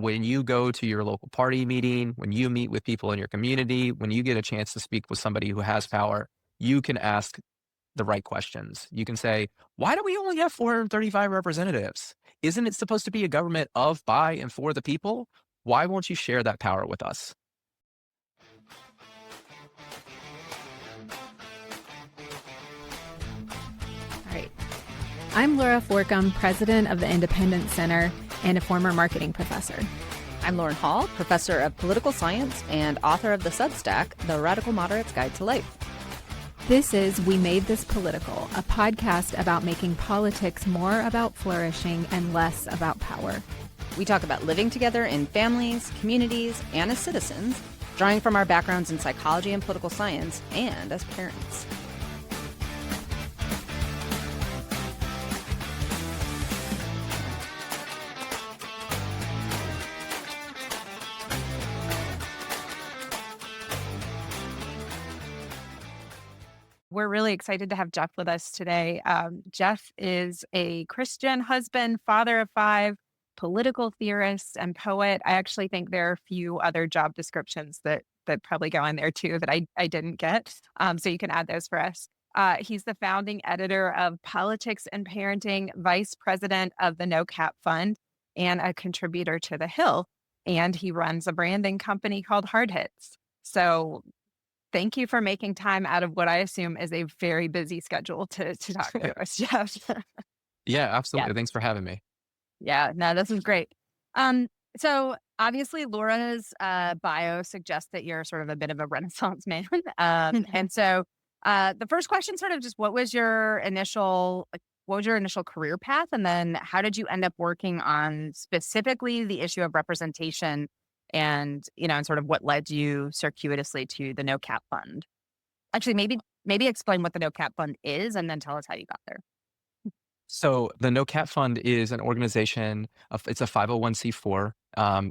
when you go to your local party meeting, when you meet with people in your community, when you get a chance to speak with somebody who has power, you can ask the right questions. You can say, why do we only have 435 representatives? Isn't it supposed to be a government of, by, and for the people? Why won't you share that power with us? All right. I'm Laura Forcum, president of the Independence Center and a former marketing professor. I'm Lauren Hall, professor of political science and author of the Substack, The Radical Moderate's Guide to Life. This is We Made This Political, a podcast about making politics more about flourishing and less about power. We talk about living together in families, communities, and as citizens, drawing from our backgrounds in psychology and political science, and as parents. We're really excited to have Jeff with us today. Jeff is a Christian husband, father of five, political theorist, and poet. I actually think there are a few other job descriptions that probably go in there too that I didn't get. So you can add those for us. He's the founding editor of Politics and Parenting, vice president of the No Cap Fund, and a contributor to The Hill. And he runs a branding company called Hard Hits. So thank you for making time out of what I assume is a very busy schedule to talk to us, Jeff. Yeah, absolutely. Yeah. Thanks for having me. Yeah, no, this is great. So obviously Laura's bio suggests that you're sort of a bit of a Renaissance man. And so the first question sort of just what was your initial career path? And then how did you end up working on specifically the issue of representation and sort of what led you circuitously to the No Cap Fund? Actually, maybe explain what the No Cap Fund is and then tell us how you got there. So the No Cap Fund is an organization. It's a 501c4.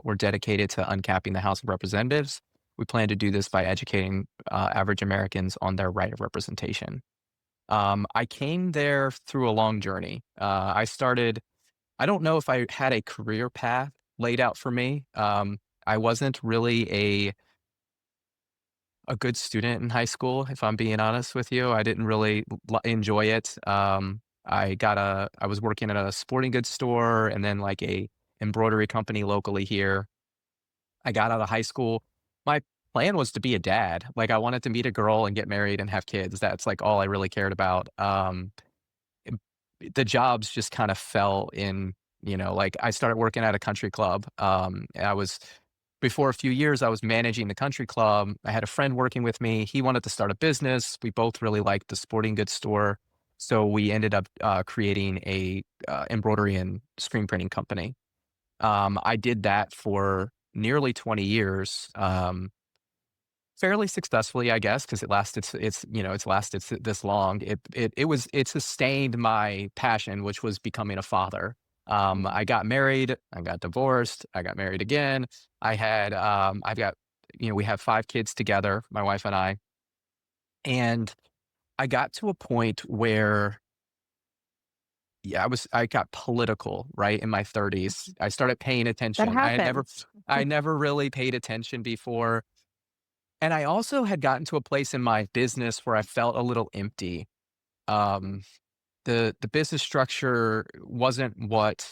We're dedicated to uncapping the House of Representatives. We plan to do this by educating average Americans on their right of representation. I came there through a long journey. I don't know if I had a career path laid out for me. I wasn't really a good student in high school, if I'm being honest with you. I didn't really enjoy it. I was working at a sporting goods store and then like a embroidery company locally here. I got out of high school. My plan was to be a dad. Like I wanted to meet a girl and get married and have kids. That's like all I really cared about. The jobs just kind of fell in, like I started working at a country club. Before a few years, I was managing the country club. I had a friend working with me. He wanted to start a business. We both really liked the sporting goods store. So we ended up creating a embroidery and screen printing company. I did that for nearly 20 years, fairly successfully, I guess, because it's lasted this long. It sustained my passion, which was becoming a father. I got married, I got divorced, I got married again. We have 5 kids together, my wife and I. And I got to a point where, I got political, right, in my 30s. I started paying That attention. happens. I never really paid attention before. And I also had gotten to a place in my business where I felt a little empty. Um, the business structure wasn't what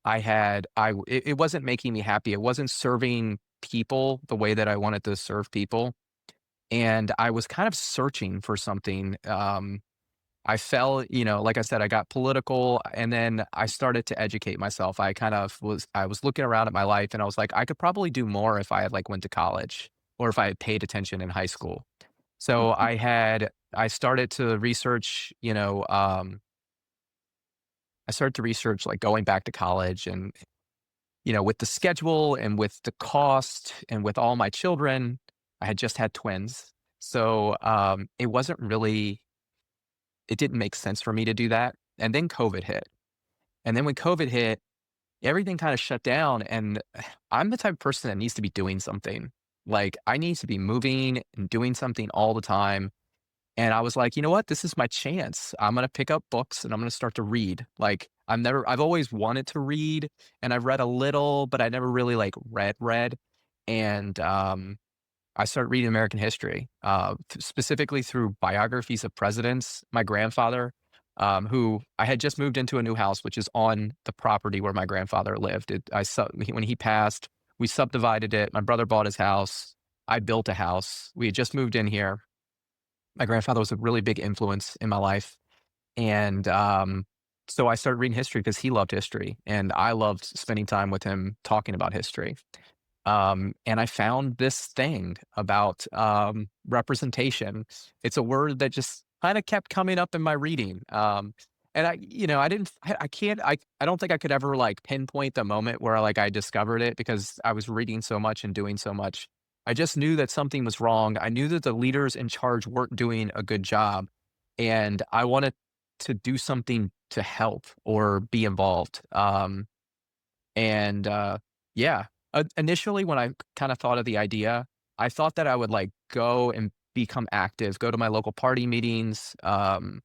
I had. It wasn't making me happy. It wasn't serving people the way that I wanted to serve people. And I was kind of searching for something. I fell, like I said, I got political and then I started to educate myself. I was looking around at my life and I was like, I could probably do more if I had went to college or if I had paid attention in high school. So I started to research, I started to research going back to college and, with the schedule and with the cost and with all my children, I had just had twins. So it didn't make sense for me to do that. And then COVID hit. And then when COVID hit, everything kind of shut down. And I'm the type of person that needs to be doing something. Like I need to be moving and doing something all the time. And I was like, "You know what? This is my chance. I'm gonna pick up books and I'm gonna start to read." Like, I've always wanted to read, and I've read a little, but I never really, like, read. And, I started reading American history, specifically through biographies of presidents. My grandfather, who I had just moved into a new house, which is on the property where my grandfather lived. When he passed, we subdivided it. My brother bought his house. I built a house. We had just moved in here. My grandfather was a really big influence in my life. And so I started reading history because he loved history. And I loved spending time with him talking about history. And I found this thing about representation. It's a word that just kind of kept coming up in my reading. And I didn't, I can't, I don't think I could ever like pinpoint the moment where like I discovered it because I was reading so much and doing so much. I just knew that something was wrong. I knew that the leaders in charge weren't doing a good job. And I wanted to do something to help or be involved. And yeah, initially, when I kind of thought of the idea, I thought that I would like go and become active, go to my local party meetings,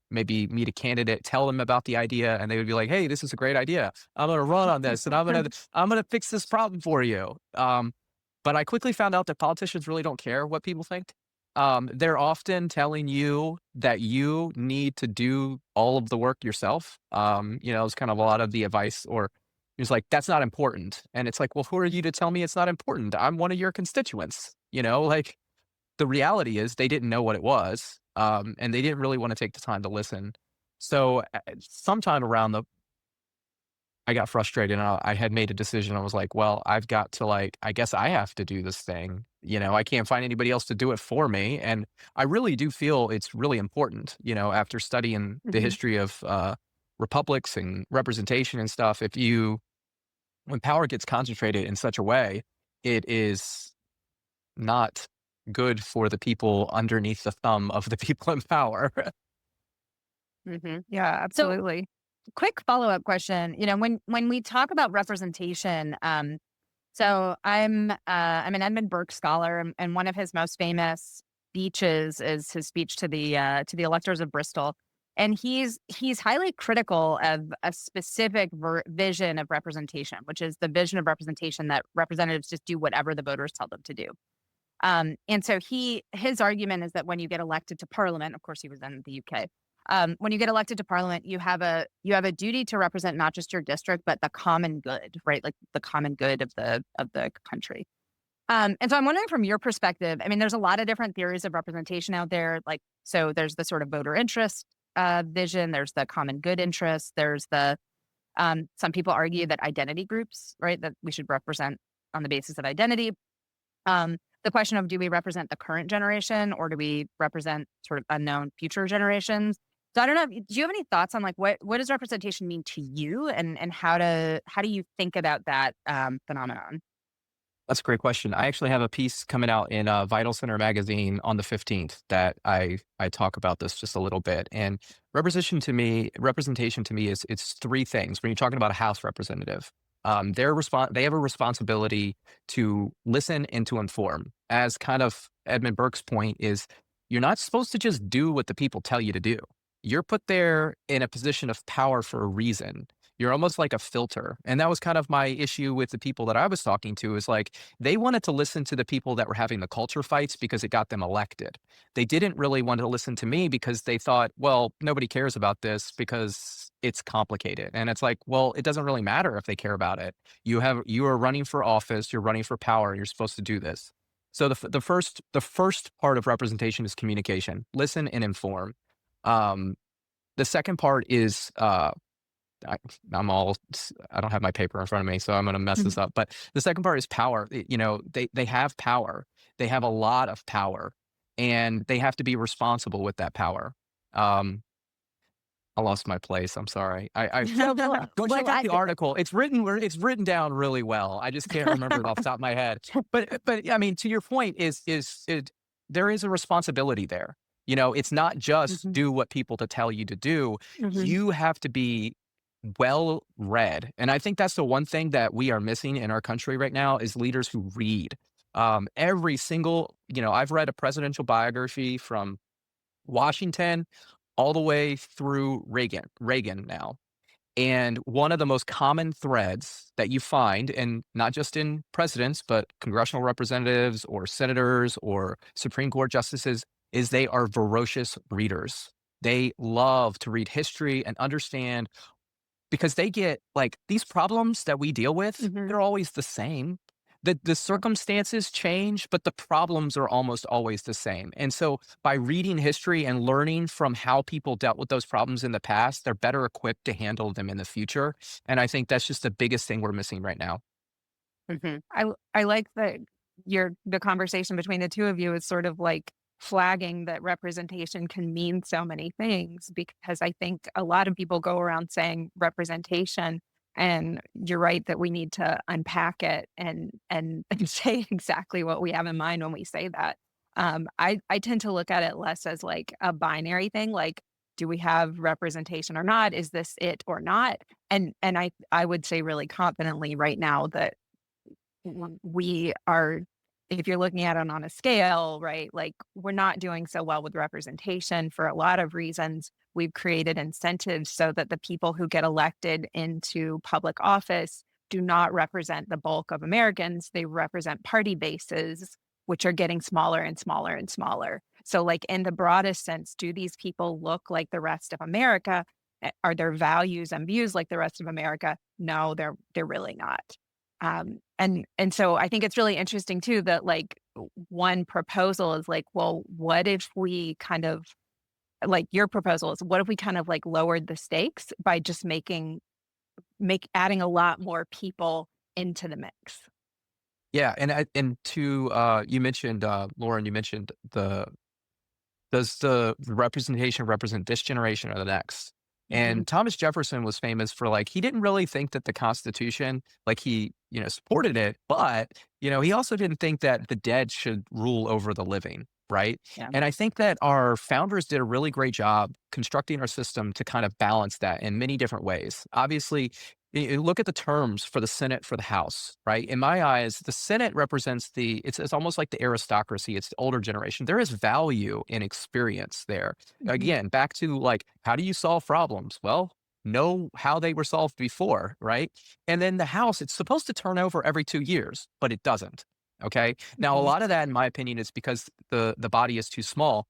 maybe meet a candidate, tell them about the idea, and they would be like, "Hey, this is a great idea. I'm going to run on this, and I'm gonna fix this problem for you." But I quickly found out that politicians really don't care what people think. They're often telling you that you need to do all of the work yourself. It's kind of a lot of the advice, or it's like, that's not important. And it's like, well, who are you to tell me it's not important? I'm one of your constituents. Like the reality is they didn't know what it was. And they didn't really want to take the time to listen. So sometime around I got frustrated and I had made a decision. I was like, well, I've got to like, I guess I have to do this thing. I can't find anybody else to do it for me. And I really do feel it's really important, after studying the Mhm. history of republics and representation and stuff. When power gets concentrated in such a way, it is not good for the people underneath the thumb of the people in power. Yeah, So, absolutely. quick follow-up question. When we talk about representation, so I'm an Edmund Burke scholar, and one of his most famous speeches is his speech to the electors of Bristol, and he's highly critical of a specific vision of representation, which is the vision of representation that representatives just do whatever the voters tell them to do. And so his argument is that when you get elected to Parliament, of course he was in the UK. When you get elected to Parliament, you have a duty to represent not just your district, but the common good, right? Like the common good of the country. And so I'm wondering from your perspective, I mean, there's a lot of different theories of representation out there. Like, so there's the sort of voter interest vision, there's the common good interest, there's the some people argue that identity groups, right, that we should represent on the basis of identity. The question of, do we represent the current generation or do we represent sort of unknown future generations? So I don't know. Do you have any thoughts on like what does representation mean to you, and how do you think about that phenomenon? That's a great question. I actually have a piece coming out in Vital Center magazine on the 15th that I talk about this just a little bit. And representation to me is it's three things. When you're talking about a House representative, they have a responsibility to listen and to inform. As kind of Edmund Burke's point is, you're not supposed to just do what the people tell you to do. You're put there in a position of power for a reason. You're almost like a filter. And that was kind of my issue with the people that I was talking to, is like they wanted to listen to the people that were having the culture fights because it got them elected. They didn't really want to listen to me because they thought, well, nobody cares about this because it's complicated. And it's like, well, it doesn't really matter if they care about it. You are running for office, you're running for power, you're supposed to do this. So the first part of representation is communication. Listen and inform. Um, the second part is I, I don't have my paper in front of me, so I'm going to mess Mhm. this up. But the second part is power. They have power. They have a lot of power, and they have to be responsible with that power. Um, I lost my place. I'm sorry. Go Well, check out the article. It's written down really well. I just can't remember it off the top of my head. But I mean, to your point, there is a responsibility there. It's not just Mhm. do what people to tell you to do. Mhm. You have to be well read, and I think that's the one thing that we are missing in our country right now is leaders who read. Every single, I've read a presidential biography from Washington, all the way through Reagan now. And one of the most common threads that you find, and not just in presidents, but congressional representatives or senators or Supreme Court justices, is they are voracious readers. They love to read history and understand because they get like these problems that we deal with, Mhm. they're always the same. The circumstances change, but the problems are almost always the same. And so by reading history and learning from how people dealt with those problems in the past, they're better equipped to handle them in the future. And I think that's just the biggest thing we're missing right now. I like that the conversation between the two of you is sort of like flagging that representation can mean so many things, because I think a lot of people go around saying representation, and you're right that we need to unpack it and and say exactly what we have in mind when we say that. I tend to look at it less as like a binary thing, like, do we have representation or not? Is this it or not? And I would say really confidently right now that we are, if you're looking at it on a scale, right, like, we're not doing so well with representation for a lot of reasons. We've created incentives so that the people who get elected into public office do not represent the bulk of Americans. They represent party bases, which are getting smaller and smaller and smaller. So, like, in the broadest sense, do these people look like the rest of America? Are their values and views like the rest of America? No, they're really not. And so I think it's really interesting too that, like, one proposal is like, well, what if we kind of, like, your proposal is, what if we kind of like lowered the stakes by just make adding a lot more people into the mix? Yeah, and to you mentioned Lauren, you mentioned the does the representation represent this generation or the next? Mhm. And Thomas Jefferson was famous for like he didn't really think that the Constitution, like he, supported it, but he also didn't think that the dead should rule over the living, right? Yeah. And I think that our founders did a really great job constructing our system to kind of balance that in many different ways. Obviously, look at the terms for the Senate, for the House, right? In my eyes, the Senate represents it's almost like the aristocracy. It's the older generation. There is value in experience there. Mhm. Again, back to like, how do you solve problems? Well, know how they were solved before, right? And then the House, it's supposed to turn over every 2 years, but it doesn't. Okay. Now, a Mhm. lot of that, in my opinion, is because the body is too small.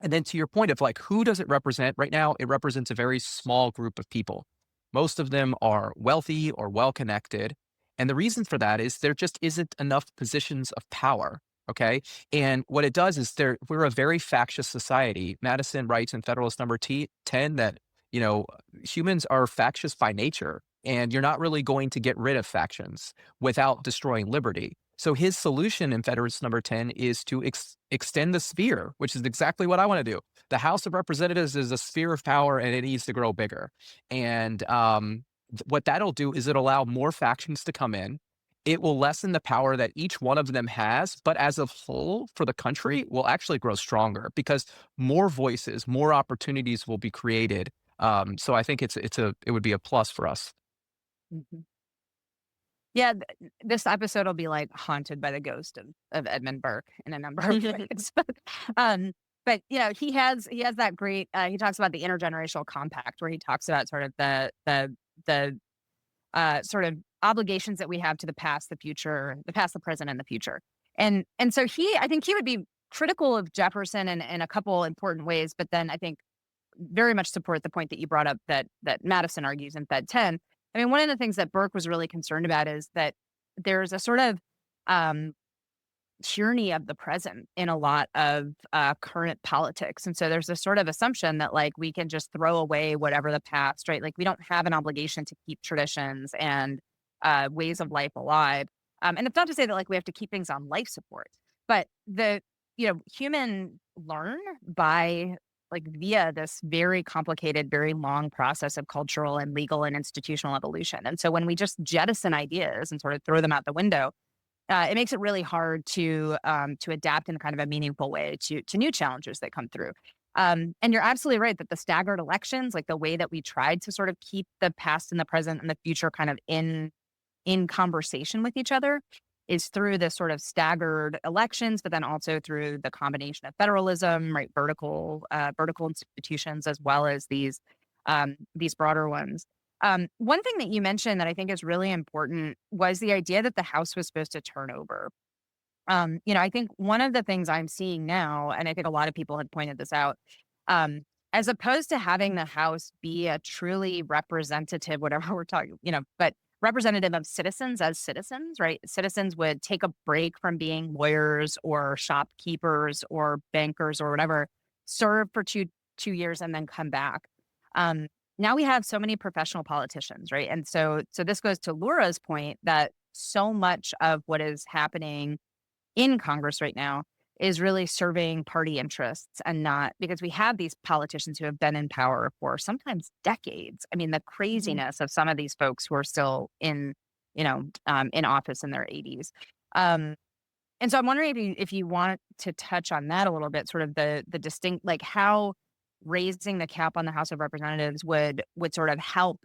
And then to your point of like, who does it represent right now? It represents a very small group of people. Most of them are wealthy or well connected. And the reason for that is there just isn't enough positions of power. Okay. And what it does is we're a very factious society. Madison writes in Federalist number 10 that, you know, humans are factious by nature. And you're not really going to get rid of factions without destroying liberty. So his solution in Federalist number 10 is to extend the sphere, which is exactly what I want to do. The House of Representatives is a sphere of power and it needs to grow bigger. And what that'll do is it'll allow more factions to come in. It will lessen the power that each one of them has, but as a whole for the country will actually grow stronger because more voices, more opportunities will be created. So I think it would be a plus for us. Mhm. Yeah, this episode will be like haunted by the ghost of Edmund Burke in a number of ways. um, but he has that great. He talks about the intergenerational compact, where he talks about sort of the sort of obligations that we have to the past, the future, the past, the present, and the future. And so I think he would be critical of Jefferson in a couple important ways, but then I think very much support the point that you brought up that Madison argues in Fed 10. I mean, one of the things that Burke was really concerned about is that there's a sort of um, tyranny of the present in a lot of current politics. And so there's a sort of assumption that, like, we can just throw away whatever the past, right? Like, we don't have an obligation to keep traditions and ways of life alive. And it's not to say that, like, we have to keep things on life support, but human learn by, like, via this very complicated, very long process of cultural and legal and institutional evolution. And so when we just jettison ideas and sort of throw them out the window, it makes it really hard to adapt in kind of a meaningful way to new challenges that come through. And you're absolutely right that the staggered elections, like the way that we tried to sort of keep the past and the present and the future kind of in conversation with each other, is through this sort of staggered elections, but then also through the combination of federalism, right, vertical institutions, as well as these broader ones. One thing that you mentioned that I think is really important was the idea that the House was supposed to turn over. I think one of the things I'm seeing now, and I think a lot of people had pointed this out, um, as opposed to having the House be a truly representative, whatever we're talking, but representative of citizens as citizens, right? Citizens would take a break from being lawyers or shopkeepers or bankers or whatever, serve for two years and then come back. Um, Now we have so many professional politicians, right? And so this goes to Laura's point that so much of what is happening in Congress right now is really serving party interests and not because we have these politicians who have been in power for sometimes decades. I mean, the Mhm. craziness of some of these folks who are still in office in their 80s. Um, and so I'm wondering if you want to touch on that a little bit, sort of the distinct, like how raising the cap on the House of Representatives would sort of help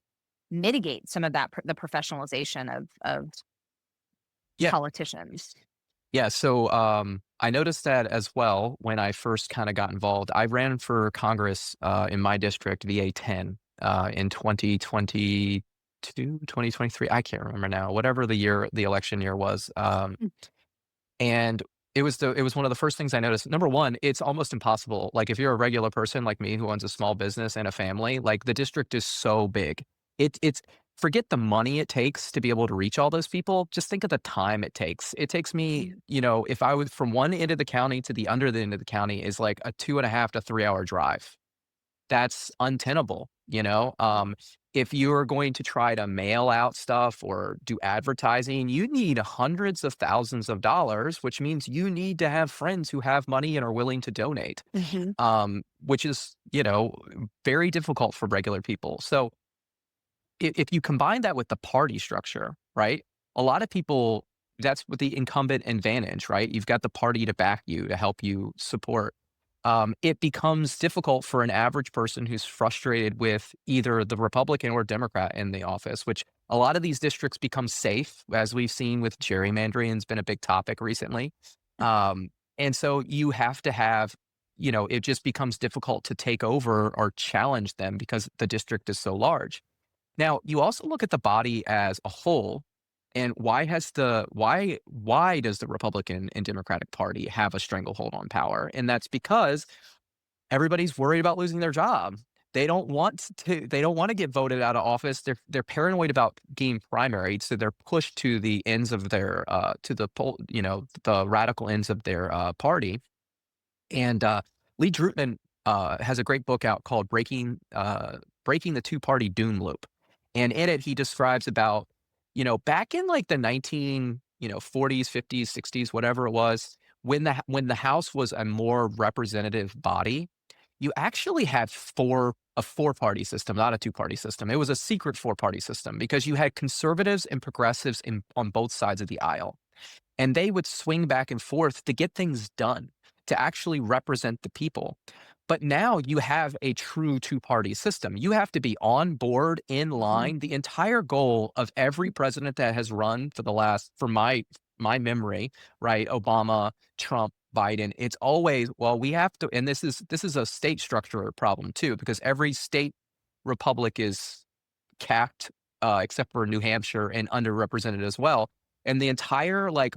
mitigate some of that the professionalization of Yeah. politicians. Yeah. So I noticed that as well when I first kind of got involved. I ran for Congress in my district, VA 10, in 2022, 2023. I can't remember now, whatever the election year was. And it was one of the first things I noticed. Number one, it's almost impossible. Like if you're a regular person like me who owns a small business and a family, like the district is so big. It's forget the money it takes to be able to reach all those people. Just think of the time it takes. It takes me, if I was from one end of the county to the other end of the county is like a 2.5 to 3 hour drive. That's untenable. If you're going to try to mail out stuff or do advertising, you need hundreds of thousands of dollars, which means you need to have friends who have money and are willing to donate, Mhm. which is, very difficult for regular people. So if you combine that with the party structure, right? A lot of people, that's what the incumbent advantage, right? You've got the party to back you, to help you support. It becomes difficult for an average person who's frustrated with either the Republican or Democrat in the office, which a lot of these districts become safe, as we've seen with gerrymandering has been a big topic recently. Um, and so you have to have, it just becomes difficult to take over or challenge them because the district is so large. Now, you also look at the body as a whole, and why does the Republican and Democratic Party have a stranglehold on power? And that's because everybody's worried about losing their job. They don't want to get voted out of office. They're paranoid about being primaried, so they're pushed to the ends of their to the pol the radical ends of their party. And Lee Drutman has a great book out called Breaking the Two-Party Doom Loop. And in it, he describes about, back in like the 40s, 50s, 60s, whatever it was, when the House was a more representative body, you actually had a four-party system, not a two-party system. It was a secret four-party system because you had conservatives and progressives on both sides of the aisle, and they would swing back and forth to get things done, to actually represent the people. But now you have a true two-party system. You have to be on board, in Mhm. line. The entire goal of every president that has run for my memory, right? Obama, Trump, Biden, it's always, well, we have to, and this is a state structure problem too, because every state republic is capped, except for New Hampshire, and underrepresented as well. And the entire like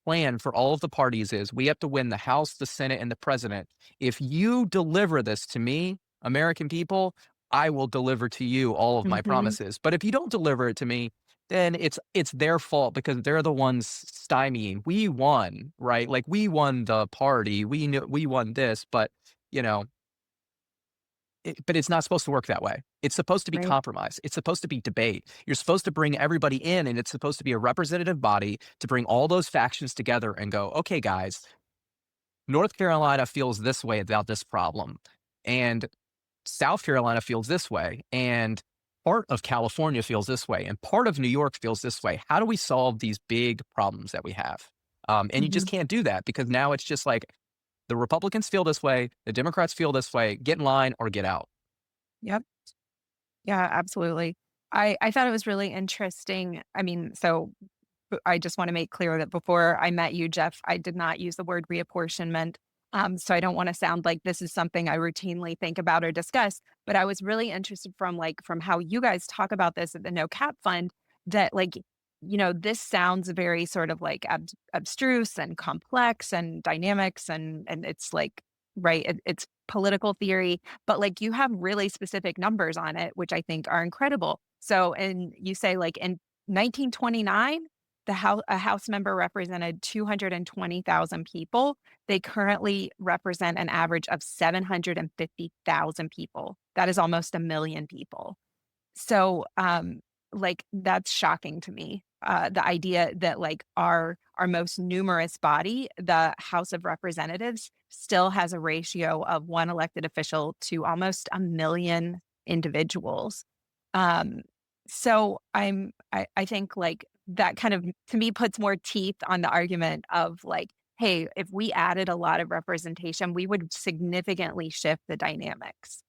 plan for all of the parties is we have to win the House, the Senate, and the president. If you deliver this to me, American people, I will deliver to you all of my Mhm. promises. But if you don't deliver it to me, then it's their fault because they're the ones stymieing. We won, right? Like we won the party. We won this, but you know, but it's not supposed to work that way. It's supposed to be Right. compromise. It's supposed to be debate. You're supposed to bring everybody in, and it's supposed to be a representative body to bring all those factions together and go, okay, guys, North Carolina feels this way about this problem, and South Carolina feels this way, and part of California feels this way, and part of New York feels this way. How do we solve these big problems that we have? And you just Mhm. can't do that because now it's just like the Republicans feel this way, the Democrats feel this way. Get in line or get out. Yep. Yeah, absolutely. I thought it was really interesting. I mean, so I just want to make clear that before I met you, Jeff, I did not use the word reapportionment. So I don't want to sound like this is something I routinely think about or discuss, but I was really interested from how you guys talk about this at the No Cap Fund, that this sounds very sort of like abstruse and complex and dynamics, and it's like, right, it's political theory, but like you have really specific numbers on it, which I think are incredible. So, and you say like in 1929, a House member represented 220,000 people. They currently represent an average of 750,000 people. That is almost a million people. So, like that's shocking to me. The idea that like our most numerous body, the House of Representatives, still has a ratio of one elected official to almost a million individuals. Um, so I think like that kind of to me puts more teeth on the argument of like, hey, if we added a lot of representation, we would significantly shift the dynamics.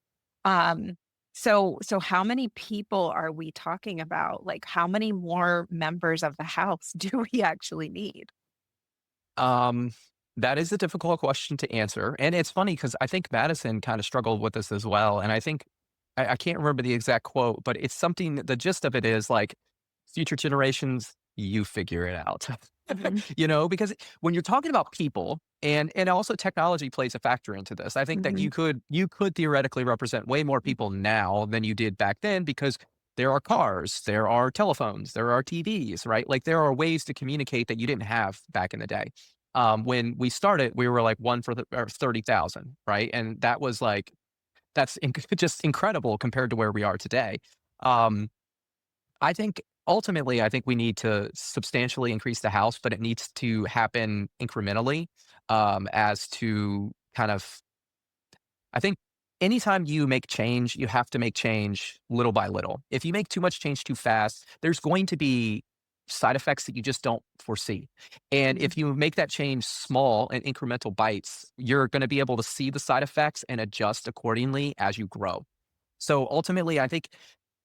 Um, so how many people are we talking about? Like, how many more members of the House do we actually need? Um, that is a difficult question to answer, and it's funny because I think Madison kinda struggled with this as well, and I think I can't remember the exact quote, but it's something the gist of it is, like, "Future generations, you figure it out." Mhm, Because when you're talking about people and also technology plays a factor into this. I think that mhm, you could theoretically represent way more people now than you did back then because there are cars, there are telephones, there are TVs, right? Like, there are ways to communicate that you didn't have back in the day. When we started, we were like 1 for 30,000, right? And that was like that's just incredible compared to where we are today. Um, I think ultimately, I think we need to substantially increase the house, but it needs to happen incrementally. As to kind of, I think anytime you make change, you have to make change little by little. If you make too much change too fast, there's going to be side effects that you just don't foresee. And mhm, if you make that change small and incremental bites, you're going to be able to see the side effects and adjust accordingly as you grow. So ultimately, I think,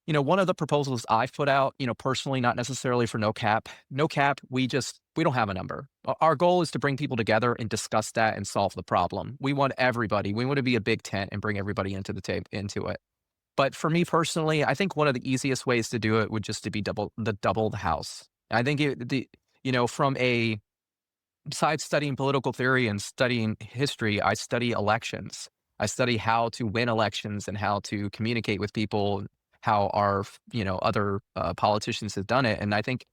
one of the proposals I've put out, personally, not necessarily for no cap. No cap, we don't have a number. Our goal is to bring people together and discuss that and solve the problem. We want everybody. We want to be a big tent and bring everybody into the tape into it. But for me personally, I think one of the easiest ways to do it would just to be double the house. I think from a besides studying political theory and studying history, I study elections. I study how to win elections and how to communicate with people, how our, other politicians have done it. And I think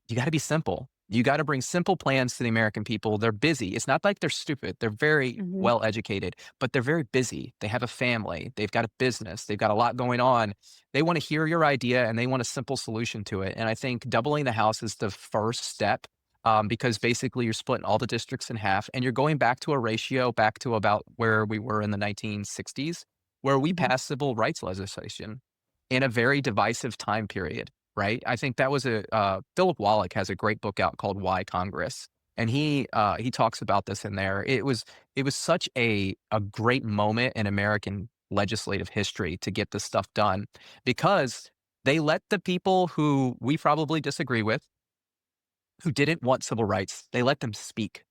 you got to be simple. You got to bring simple plans to the American people. They're busy. It's not like they're stupid. They're very mhm, well educated, but they're very busy. They have a family. They've got a business. They've got a lot going on. They want to hear your idea and they want a simple solution to it. And I think doubling the House is the first step, because basically you're splitting all the districts in half and you're going back to a ratio back to about where we were in the 1960s, where we mhm, passed civil rights legislation in a very divisive time period. Right? I think that was Philip Wallach has a great book out called Why Congress, and he talks about this in there. It was such a great moment in American legislative history to get this stuff done because they let the people who we probably disagree with, who didn't want civil rights, they let them speak.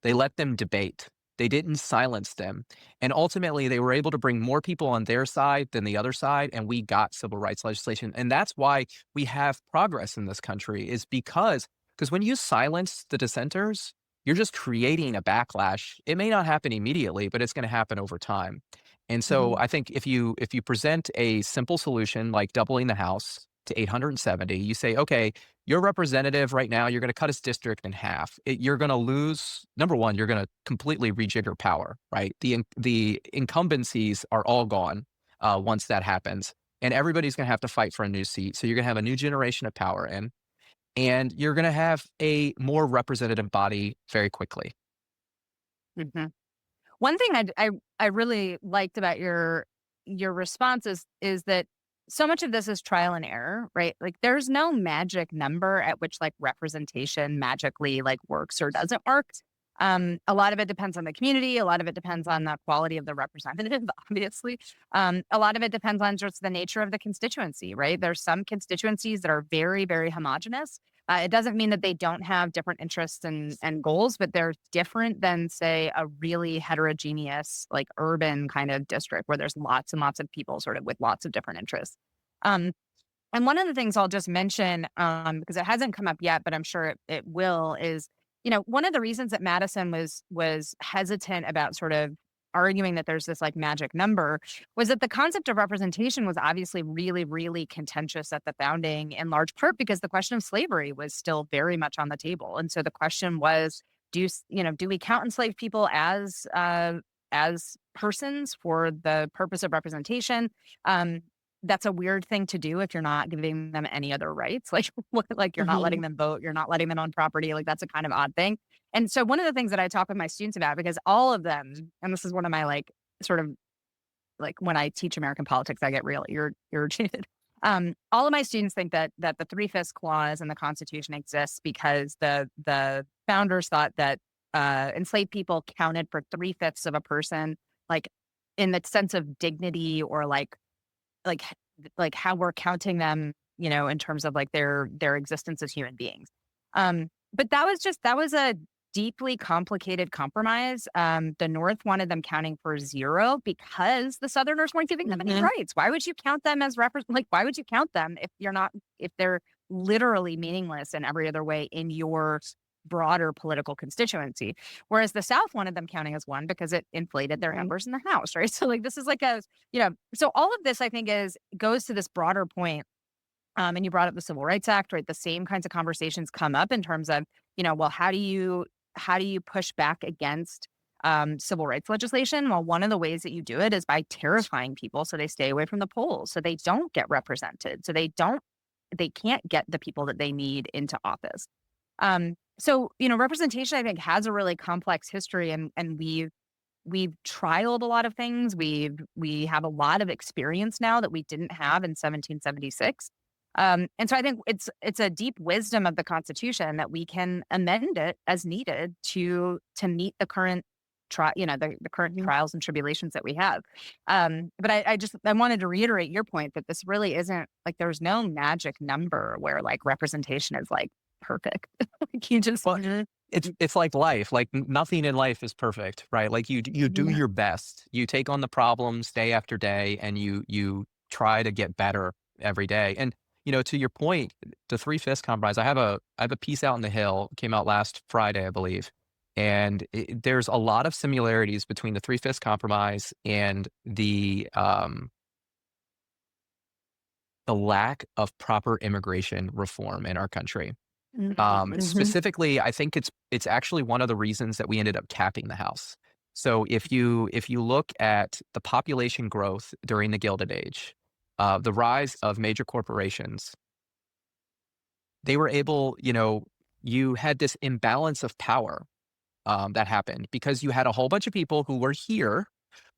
They let them debate. They didn't silence them. And ultimately, they were able to bring more people on their side than the other side, and we got civil rights legislation. And that's why we have progress in this country is because when you silence the dissenters, you're just creating a backlash. It may not happen immediately, but it's going to happen over time. And so mhm, I think if you present a simple solution like doubling the House to 870, you say, okay, your representative right now, you're going to cut his district in half. You're going to lose. Number one, you're going to completely rejigger power. Right, the incumbencies are all gone once that happens, and everybody's going to have to fight for a new seat. So you're going to have a new generation of power in, and you're going to have a more representative body very quickly. Mhm. One thing I really liked about your response is that so much of this is trial and error, right? Like there's no magic number at which like representation magically like works or doesn't work. A lot of it depends on the community. A lot of it depends on the quality of the representative, obviously. A lot of it depends on just the nature of the constituency, right? There's some constituencies that are very, very homogenous, It doesn't mean that they don't have different interests and goals, but they're different than, say, a really heterogeneous, like urban kind of district where there's lots and lots of people sort of with lots of different interests. Um, and one of the things I'll just mention, because it hasn't come up yet, but I'm sure it will, is, one of the reasons that Madison was hesitant about sort of arguing that there's this like magic number was that the concept of representation was obviously really, really contentious at the founding, in large part because the question of slavery was still very much on the table. And so the question was, do we count enslaved people as persons for the purpose of representation? That's a weird thing to do if you're not giving them any other rights. Like, like you're not letting Mhm. them vote, you're not letting them own property. Like that's a kind of odd thing. And so one of the things that I talk with my students about, because all of them, and this is one of my like sort of like when I teach American politics, I get real irritated. All of my students think that the three-fifths clause in the Constitution exists because the founders thought that enslaved people counted for three-fifths of a person, like in the sense of dignity, or like like how we're counting them, in terms of like their existence as human beings. But that was a deeply complicated compromise. The North wanted them counting for zero because the Southerners weren't giving them any Mhm. rights. Why would you count them as like why would you count them if they're literally meaningless in every other way in your broader political constituency? Whereas the South wanted them counting as one because it inflated their Right. numbers in the House, right? So like this is like so all of this I think goes to this broader point. And you brought up the Civil Rights Act, right? The same kinds of conversations come up in terms of, well, how do you push back against civil rights legislation? Well, one of the ways that you do it is by terrifying people so they stay away from the polls, so they don't get represented, so they can't get the people that they need into office. So representation I think has a really complex history, and we've trialed a lot of things. We have a lot of experience now that we didn't have in 1776. And so I think it's a deep wisdom of the Constitution that we can amend it as needed to meet the current the current Mhm. trials and tribulations that we have. But I wanted to reiterate your point that this really isn't like there's no magic number where like representation is like perfect. Like you just Well, it's like life. Like nothing in life is perfect, right? Like you do Mhm. your best. You take on the problems day after day, and you try to get better every day. And to your point, the three fifths compromise. I have a piece out in the Hill, came out last Friday, I believe, and there's a lot of similarities between the three fifths compromise and the lack of proper immigration reform in our country. Mhm. Specifically, I think it's actually one of the reasons that we ended up capping the house. So if you look at the population growth during the Gilded Age, the rise of major corporations, they were able, you had this imbalance of power that happened because you had a whole bunch of people who were here,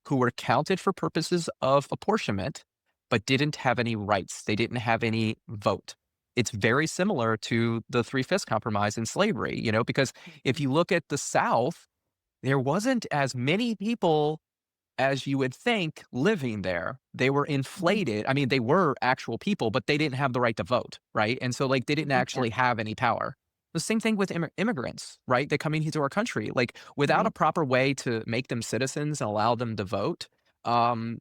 who were counted for purposes of apportionment, but didn't have any rights. They didn't have any vote. It's very similar to the Three Fifths Compromise in slavery, because if you look at the South, there wasn't as many people as you would think living there. They were Mhm. inflated. I mean, they were actual people, but they didn't have the right to vote, right? And so, like, they didn't Yeah. actually have any power. The same thing with immigrants, right? They come into our country, like, without Mhm. a proper way to make them citizens and allow them to vote. Um,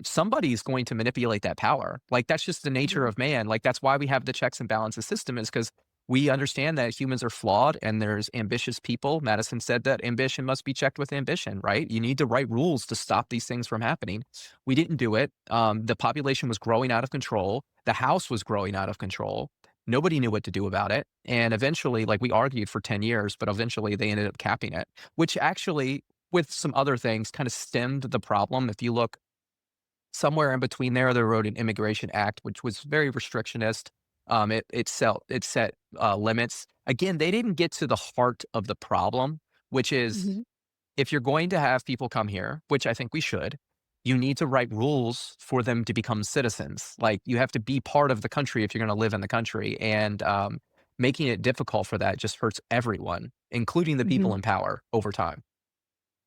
somebody's going to manipulate that power. Like that's just the nature Mhm. of man. Like that's why we have the checks and balances system is because we understand that humans are flawed and there's ambitious people. Madison said that ambition must be checked with ambition, right? You need to write rules to stop these things from happening. We didn't do it. The population was growing out of control. The house was growing out of control. Nobody knew what to do about it. And eventually, like we argued for 10 years, but eventually they ended up capping it, which actually, with some other things, kind of stemmed the problem. If you look somewhere in between there, they wrote an Immigration Act, which was very restrictionist. It set limits. Again, they didn't get to the heart of the problem, which is Mhm. if you're going to have people come here, which I think we should, you need to write rules for them to become citizens. Like you have to be part of the country if you're going to live in the country, and making it difficult for that just hurts everyone, including the people Mhm. in power over time.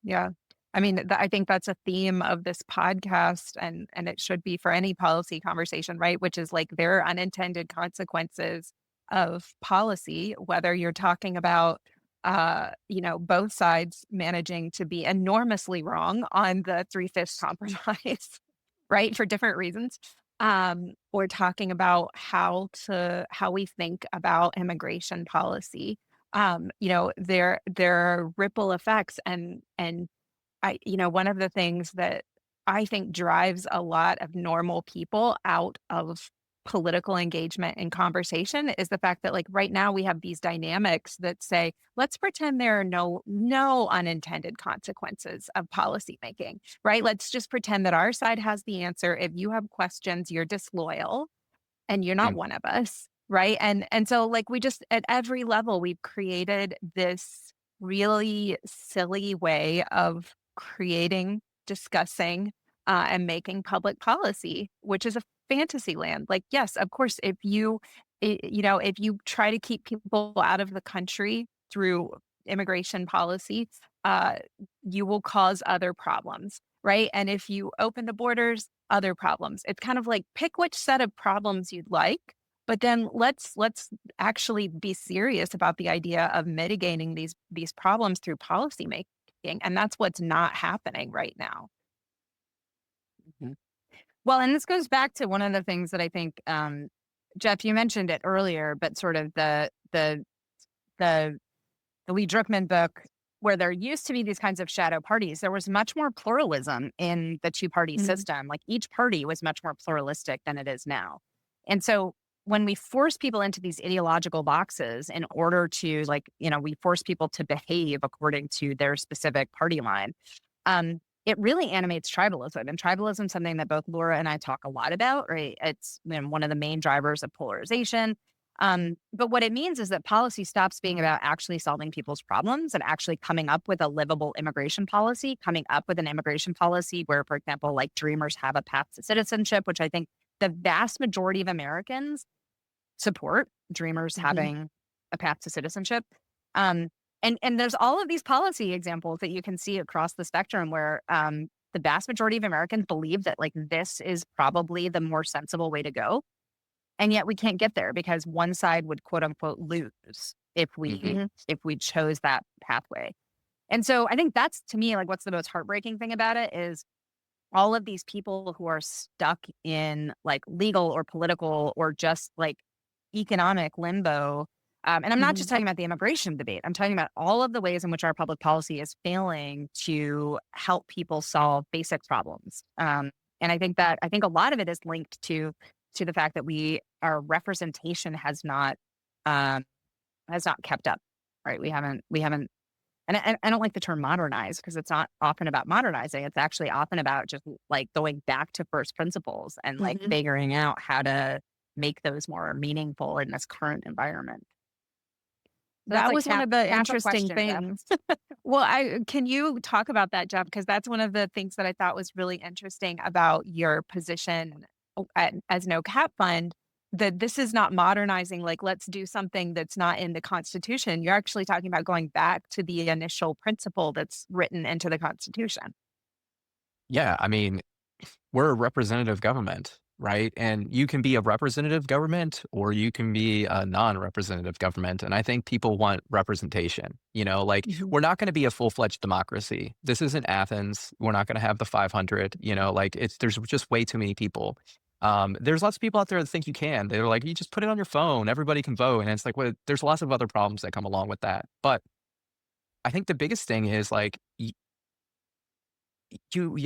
Yeah. I mean, I think that's a theme of this podcast, and it should be for any policy conversation, right? Which is like there are unintended consequences of policy, whether you're talking about, both sides managing to be enormously wrong on the three-fifths compromise, right, for different reasons. Or talking about how we think about immigration policy. There are ripple effects, and one of the things that I think drives a lot of normal people out of political engagement and conversation is the fact that, like, right now we have these dynamics that say, let's pretend there are no unintended consequences of policy making, right? Let's just pretend that our side has the answer. If you have questions, you're disloyal and you're not Mm, one of us, right? And so, like, we just, at every level, we've created this really silly way of creating, discussing, and making public policy, which is a fantasy land. Like, yes, of course, if you try to keep people out of the country through immigration policy, uh, you will cause other problems, right? And if you open the borders, other problems. It's kind of like, pick which set of problems you'd like, but then let's actually be serious about the idea of mitigating these problems through policy making, and that's what's not happening right now. Mhm. Well, and this goes back to one of the things that I think, Jeff, you mentioned it earlier, but sort of the Lee Druckmann book, where there used to be these kinds of shadow parties, there was much more pluralism in the two-party Mhm. system. Like, each party was much more pluralistic than it is now. And so when we force people into these ideological boxes in order to, like, we force people to behave according to their specific party line, it really animates tribalism. And tribalism is something that both Laura and I talk a lot about, right? It's, one of the main drivers of polarization. But what it means is that policy stops being about actually solving people's problems and actually coming up with a livable immigration policy, coming up with an immigration policy where, for example, like, Dreamers have a path to citizenship, which I think the vast majority of Americans support Dreamers Mhm. having a path to citizenship. Um, and there's all of these policy examples that you can see across the spectrum where, the vast majority of Americans believe that, like, this is probably the more sensible way to go. And yet we can't get there because one side would, quote unquote, lose if mhm, we chose that pathway. And so I think that's, to me, like, what's the most heartbreaking thing about it is all of these people who are stuck in, like, legal or political or just, like, economic limbo. And I'm not just Mhm. talking about the immigration debate. I'm talking about all of the ways in which our public policy is failing to help people solve basic problems. And I think a lot of it is linked to the fact that our representation um, has not kept up. Right? We haven't and I don't like the term modernize because it's not often about modernizing. It's actually often about just, like, going back to first principles and, like, Mhm. figuring out how to make those more meaningful in this current environment. So that's That like was one of the half a interesting question, Jeff. things. Well, I can you talk about that, Jeff? Because that's one of the things that I thought was really interesting about your position as no cap fund. That this is not modernizing, like, let's do something that's not in the Constitution. You're actually talking about going back to the initial principle that's written into the Constitution. yeah, I mean, we're a representative government, right? And you can be a representative government or you can be a non-representative government. And I think people want representation. Like, Mhm. we're not going to be a full-fledged democracy. This isn't Athens. We're not going to have the 500. Like, there's just way too many people. There's lots of people out there that think you can. They're like, you just put it on your phone, everybody can vote. And it's like, well, there's lots of other problems that come along with that. But I think the biggest thing is, like, you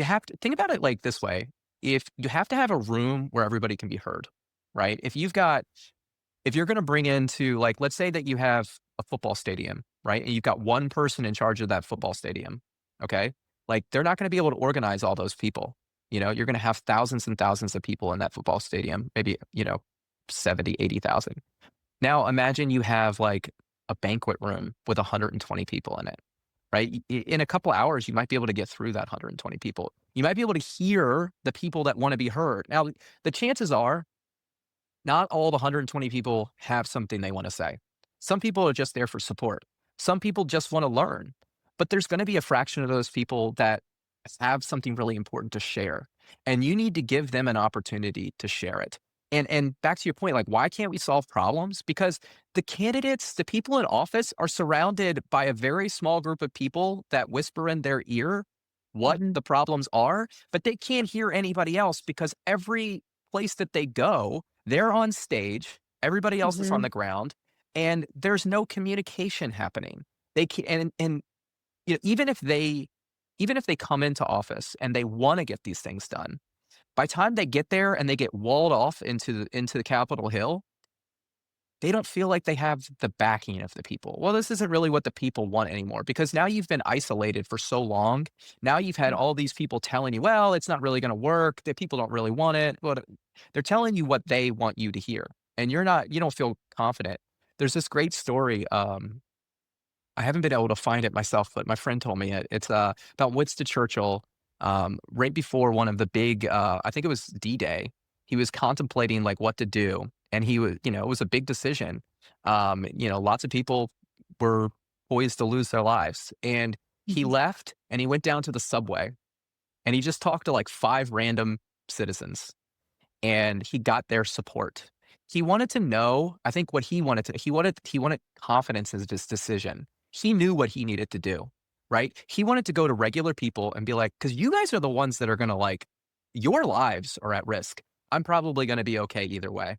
have to think about it like this way. If you have to have a room where everybody can be heard, right? If you're gonna bring into, like, let's say that you have a football stadium, right? And you've got one person in charge of that football stadium, okay? Like, they're not gonna be able to organize all those people. You're gonna have thousands and thousands of people in that football stadium, maybe, 70, 80,000. Now imagine you have, like, a banquet room with 120 people in it, right? In a couple hours, you might be able to get through that 120 people. You might be able to hear the people that want to be heard. Now, the chances are not all the 120 people have something they want to say. Some people are just there for support. Some people just want to learn. But there's going to be a fraction of those people that have something really important to share. And you need to give them an opportunity to share it. And back to your point, like, why can't we solve problems? Because the candidates, the people in office are surrounded by a very small group of people that whisper in their ear what Mhm. the problems are, but they can't hear anybody else because every place that they go, they're on stage, everybody else is on Mhm. the ground, and there's no communication happening. They can and you know, even if they come into office and they want to get these things done, by the time they get there and they get walled off into the Capitol Hill, they don't feel like they have the backing of the people. Well, this isn't really what the people want anymore because now you've been isolated for so long. Now you've had all these people telling you, well, it's not really going to work. The people don't really want it. But they're telling you what they want you to hear. And you don't feel confident. There's this great story. I haven't been able to find it myself, but my friend told me it. It's about Winston Churchill. Right before one of the big, I think it was D-Day, he was contemplating like what to do, and he was, it was a big decision. Lots of people were poised to lose their lives, and he Mhm. left and he went down to the subway and he just talked to like five random citizens and he got their support. He wanted to know, I think what he wanted confidence in his decision. He knew what he needed to do, right? He wanted to go to regular people and be like, because you guys are the ones that are gonna like, your lives are at risk. I'm probably gonna be okay either way,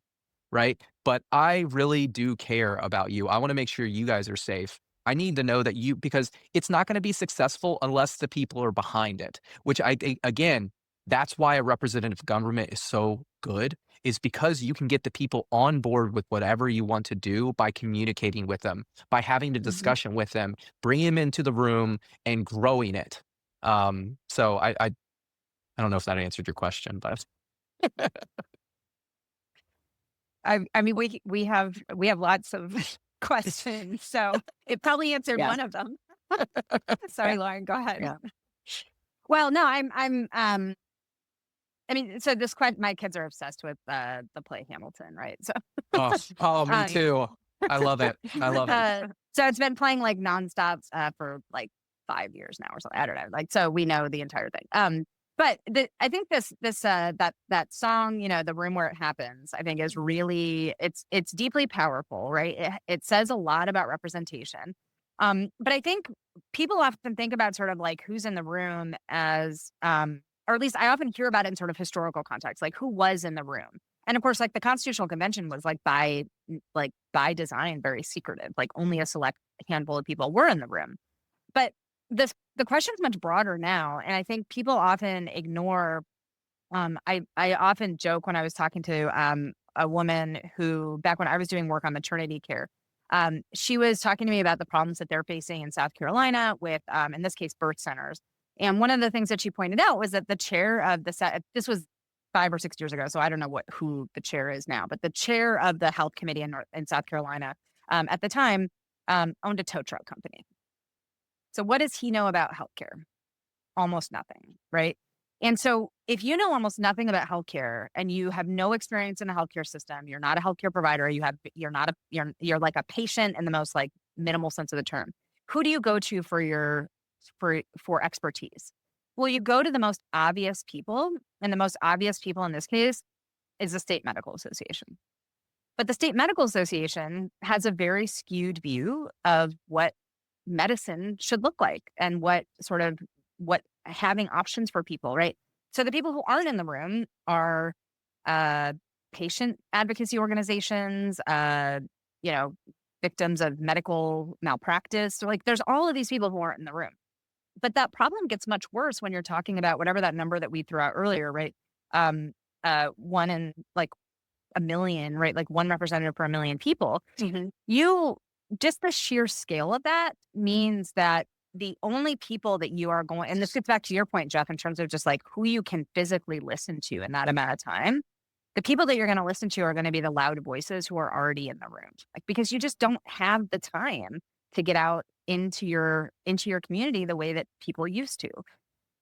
right? But I really do care about you. I want to make sure you guys are safe. I need to know that because it's not going to be successful unless the people are behind it, which I think, again, that's why a representative government is so good, is because you can get the people on board with whatever you want to do by communicating with them, by having the Mhm. discussion with them, bringing them into the room and growing it. I don't know if that answered your question, but I mean, we have lots of questions, so it probably answered Yeah. one of them. Yeah. Sorry, Lauren, go ahead. Yeah. Well, no, I mean, so my kids are obsessed with the play Hamilton, right? So, oh, oh, me uh, too. I love it. I love it. so it's been playing like nonstop for like 5 years now or something. I don't know. Like, so we know the entire thing. But I think that song, the room where it happens, I think is really it's deeply powerful, right? It says a lot about representation. But I think people often think about sort of like who's in the room as or at least I often hear about it in sort of historical context, like who was in the room. And of course, like the Constitutional Convention was by design very secretive. Like only a select handful of people were in the room. But the question is much broader now, and I think people often ignore. I often joke when I was talking to a woman who back when I was doing work on maternity care. She was talking to me about the problems that they're facing in South Carolina with, in this case, birth centers. And one of the things that she pointed out was that the chair of this was 5 or 6 years ago, so I don't know who the chair is now, but the chair of the health committee in South Carolina at the time owned a tow truck company. So what does he know about healthcare? Almost nothing, right? And so if you know almost nothing about healthcare and you have no experience in the healthcare system, you're not a healthcare provider, you're not a you're like a patient in the most like minimal sense of the term. Who do you go to for expertise? Well, you go to the most obvious people, and the most obvious people in this case is the state medical association. But the state medical association has a very skewed view of what medicine should look like and what having options for people, right? So the people who aren't in the room are uh, patient advocacy organizations, you know, victims of medical malpractice. So like there's all of these people who aren't in the room. But that problem gets much worse when you're talking about whatever that number that we threw out earlier, right? Um, one in like a million, right? Like one representative per a million people. Mhm. You just the sheer scale of that means that the only people that you are going, and this gets back to your point, Jeff, in terms of just like who you can physically listen to in that amount of time. The people that you're going to listen to are going to be the loud voices who are already in the room, like because you just don't have the time to get out into your community the way that people used to.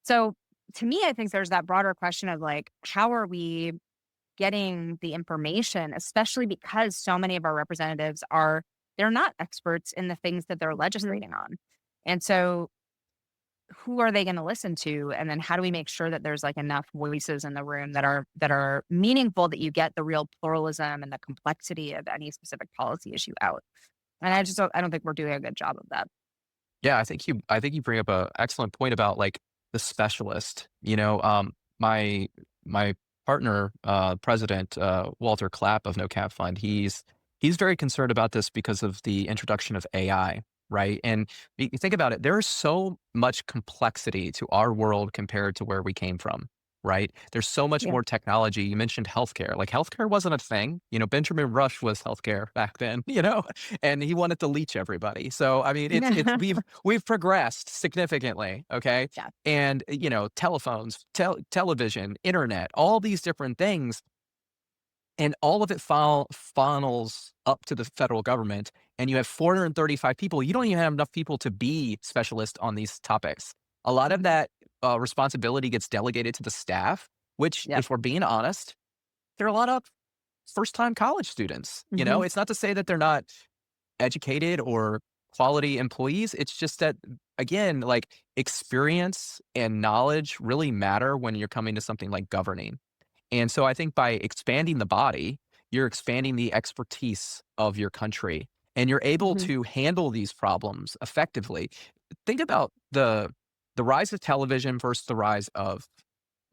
So to me, I think there's that broader question of like, how are we getting the information, especially because so many of our representatives they're not experts in the things that they're Mhm. legislating on. And so who are they going to listen to? And then how do we make sure that there's like enough voices in the room that are meaningful, that you get the real pluralism and the complexity of any specific policy issue out? And I don't think we're doing a good job of that. Yeah, I think you bring up a excellent point about like the specialist. My partner, President Walter Clapp of No Cap Fund, he's very concerned about this because of the introduction of AI, right? And you think about it, there is so much complexity to our world compared to where we came from. Right. There's so much Yeah. more technology. You mentioned healthcare. Like healthcare wasn't a thing. Benjamin Rush was healthcare back then, and he wanted to leech everybody. So I mean, it's we've progressed significantly, okay? Yeah. And telephones, television, internet, all these different things, and all of it funnels up to the federal government, and you have 435 people. You don't even have enough people to be specialists on these topics. A lot of Mhm. that responsibility gets delegated to the staff, which, Yep. if we're being honest, there are a lot of first-time college students. Hmm. It's not to say that they're not educated or quality employees. It's just that, again, like experience and knowledge really matter when you're coming to something like governing. And so I think by expanding the body, you're expanding the expertise of your country and you're able Hmm. to handle these problems effectively. Think about the rise of television versus the rise of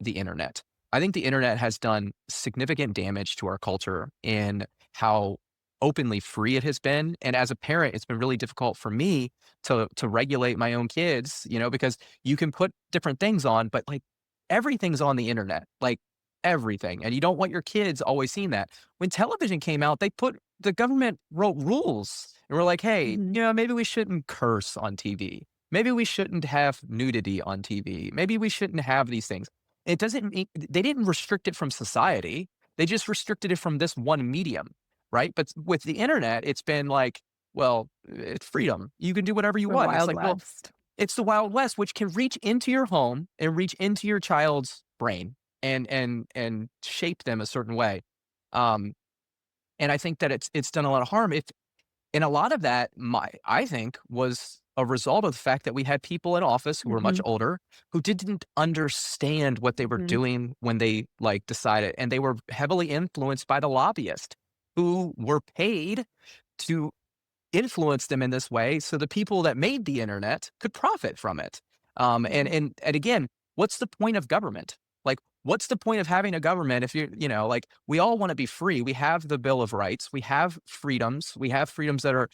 the internet. I think the internet has done significant damage to our culture in how openly free it has been. And as a parent, it's been really difficult for me to regulate my own kids, because you can put different things on, but like everything's on the internet, like everything. And you don't want your kids always seeing that. When television came out, the government wrote rules and we're like, hey, Hmm. maybe we shouldn't curse on TV. Maybe we shouldn't have nudity on TV. Maybe we shouldn't have these things. It doesn't mean they didn't restrict it from society. They just restricted it from this one medium, right? But with the internet, it's been like, well, it's freedom. You can do whatever you The want. It's Wild like, well, West. it's the Wild West, which can reach into your home and reach into your child's brain and shape them a certain way. Um, and I think that it's done a lot of harm. And a lot of that, I think, was a result of the fact that we had people in office who were much Hmm. older who didn't understand what they were Hmm. doing when they like decided, and they were heavily influenced by the lobbyist who were paid to influence them in this way so the people that made the internet could profit from it. And again, what's the point of government? Like, what's the point of having a government if like we all want to be free. We have the Bill of Rights. We have freedoms. We have freedoms that are,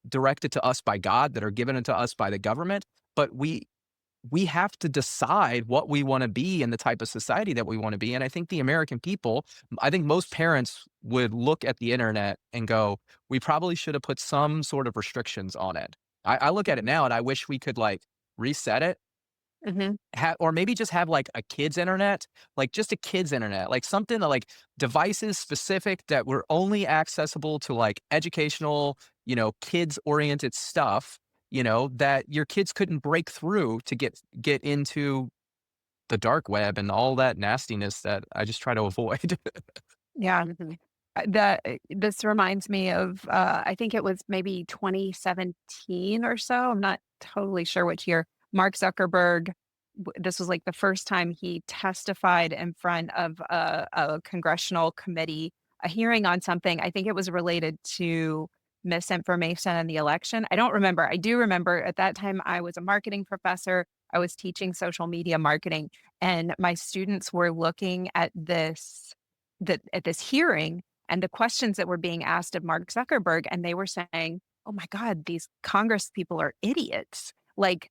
directed to us by God, that are given to us by the government. But we have to decide what we want to be and the type of society that we want to be. And I think the American people, I think most parents would look at the internet and go, we probably should have put some sort of restrictions on it. I look at it now and I wish we could like reset it. Hmm. Or maybe just have like a kids internet, like just a kids internet, like something that like devices specific that were only accessible to like educational, kids oriented stuff, that your kids couldn't break through to get into the dark web and all that nastiness that I just try to avoid. Yeah. Hmm. This reminds me of, I think it was maybe 2017 or so. I'm not totally sure which year. Mark Zuckerberg, this was like the first time he testified in front of a congressional committee, a hearing on something. I think it was related to misinformation in the election. I don't remember. I do remember at that time I was a marketing professor. I was teaching social media marketing, and my students were looking at this hearing and the questions that were being asked of Mark Zuckerberg, and they were saying, "Oh my God, these Congress people are idiots. Like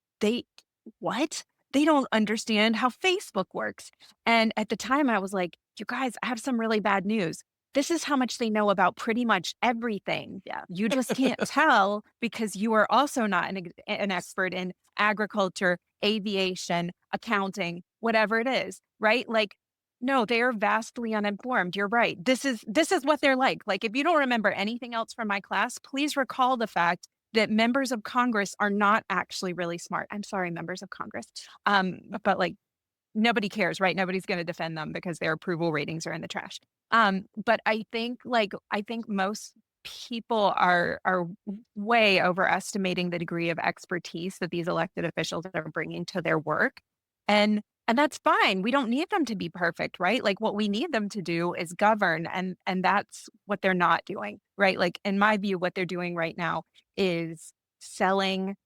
what? They don't understand how Facebook works." And at the time, I was like, "You guys, I have some really bad news. This is how much they know about pretty much everything. Yeah. You just can't tell because you are also not an expert in agriculture, aviation, accounting, whatever it is, right? Like, no, they are vastly uninformed. You're right. This is what they're like. Like, if you don't remember anything else from my class, please recall the fact that members of Congress are not actually really smart. I'm sorry, members of Congress. But like nobody cares, right? Nobody's going to defend them because their approval ratings are in the trash. But I think most people are way overestimating the degree of expertise that these elected officials are bringing to their work. And that's fine. We don't need them to be perfect, right? Like what we need them to do is govern, and that's what they're not doing, right? Like in my view, what they're doing right now is selling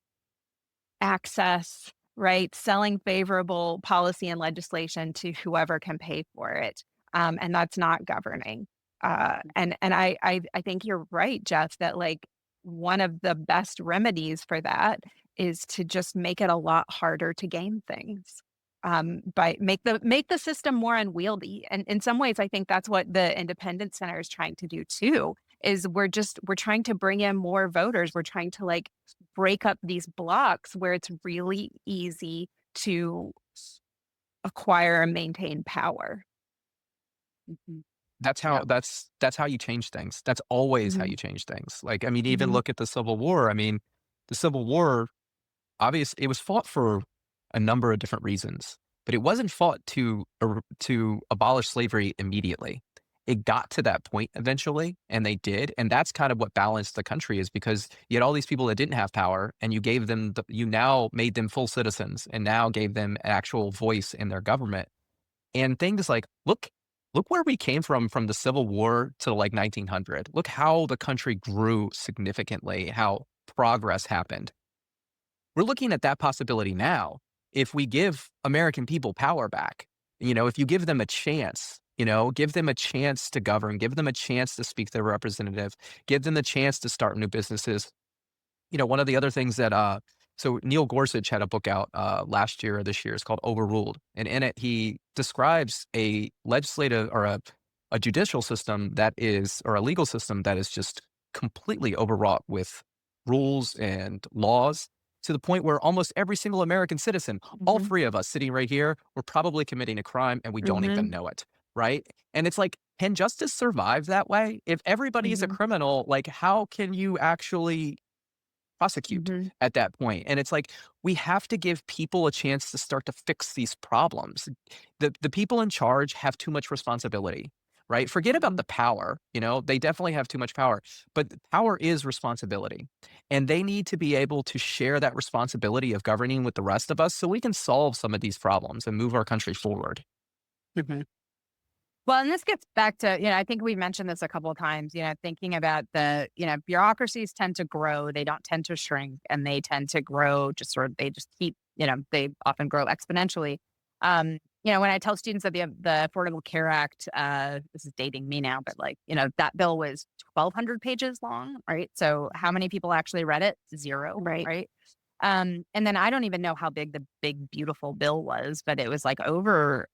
access, right? Selling favorable policy and legislation to whoever can pay for it. And that's not governing. And I think you're right, Jeff, that like one of the best remedies for that is to just make it a lot harder to game things. By make the system more unwieldy. And in some ways, I think that's what the Independence Center is trying to do too, is we're trying to bring in more voters. We're trying to like break up these blocks where it's really easy to acquire and maintain power. Mhm. That's Yeah. how that's how you change things. That's always how Mhm. you change things. Like, I mean, even Mhm. look at the Civil War. I mean, the Civil War, it was fought for a number of different reasons, but it wasn't fought to abolish slavery immediately. It got to that point eventually, and they did, and that's kind of what balanced the country is because you had all these people that didn't have power, and you now made them full citizens, and now gave them an actual voice in their government. And things like, look where we came from the Civil War to like 1900. Look how the country grew significantly, how progress happened. We're looking at that possibility now. If we give American people power back, if you give them a chance, give them a chance to govern, give them a chance to speak their representative, give them the chance to start new businesses. One of the other things that so Neil Gorsuch had a book out last year or this year. It's called Overruled, and in it he describes a legislative or a judicial system that is, or a legal system that is just completely overwrought with rules and laws to the point where almost every single American citizen, all Mhm. three of us sitting right here, we're probably committing a crime and we don't even Mhm. know it, right? And it's like, can justice survive that way? If everybody is a Mhm. criminal, like how can you actually prosecute Mhm. at that point? And it's like, we have to give people a chance to start to fix these problems. The people in charge have too much responsibility, right? Forget about Mhm. the power, they definitely have too much power, but power is responsibility. And they need to be able to share that responsibility of governing with the rest of us so we can solve some of these problems and move our country forward. Mhm. Well, and this gets back to, I think we mentioned this a couple of times, thinking about bureaucracies tend to grow, they don't tend to shrink, and they tend to grow they just keep, they often grow exponentially. When I tell students that the Affordable Care Act, this is dating me now, but like, that bill was 1,200 pages long, right? So how many people actually read it? Zero, Right. right? And then I don't even know how big the big, beautiful bill was, but it was like over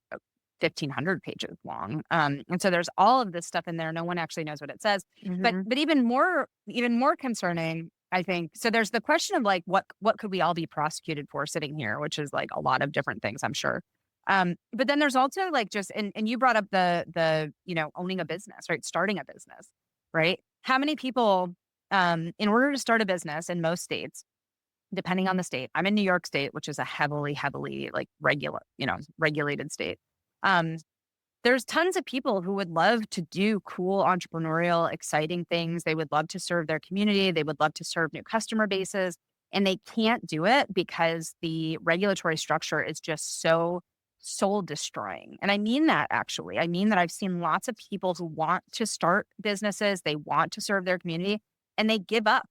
1,500 pages long. And so there's all of this stuff in there. No one actually knows what it says. But Mhm. but even more concerning, I think. So there's the question of like what could we all be prosecuted for sitting here, which is like a lot of different things, I'm sure. But then there's also like just and you brought up the owning a business, right? Starting a business, right? How many people in order to start a business in most states, depending on the state, I'm in New York State, which is a heavily like regulated state. Um, there's tons of people who would love to do cool entrepreneurial, exciting things. They would love to serve their community. They would love to serve new customer bases, and they can't do it because the regulatory structure is just so soul destroying. And I mean that actually. I mean that I've seen lots of people who want to start businesses, they want to serve their community, and they give up.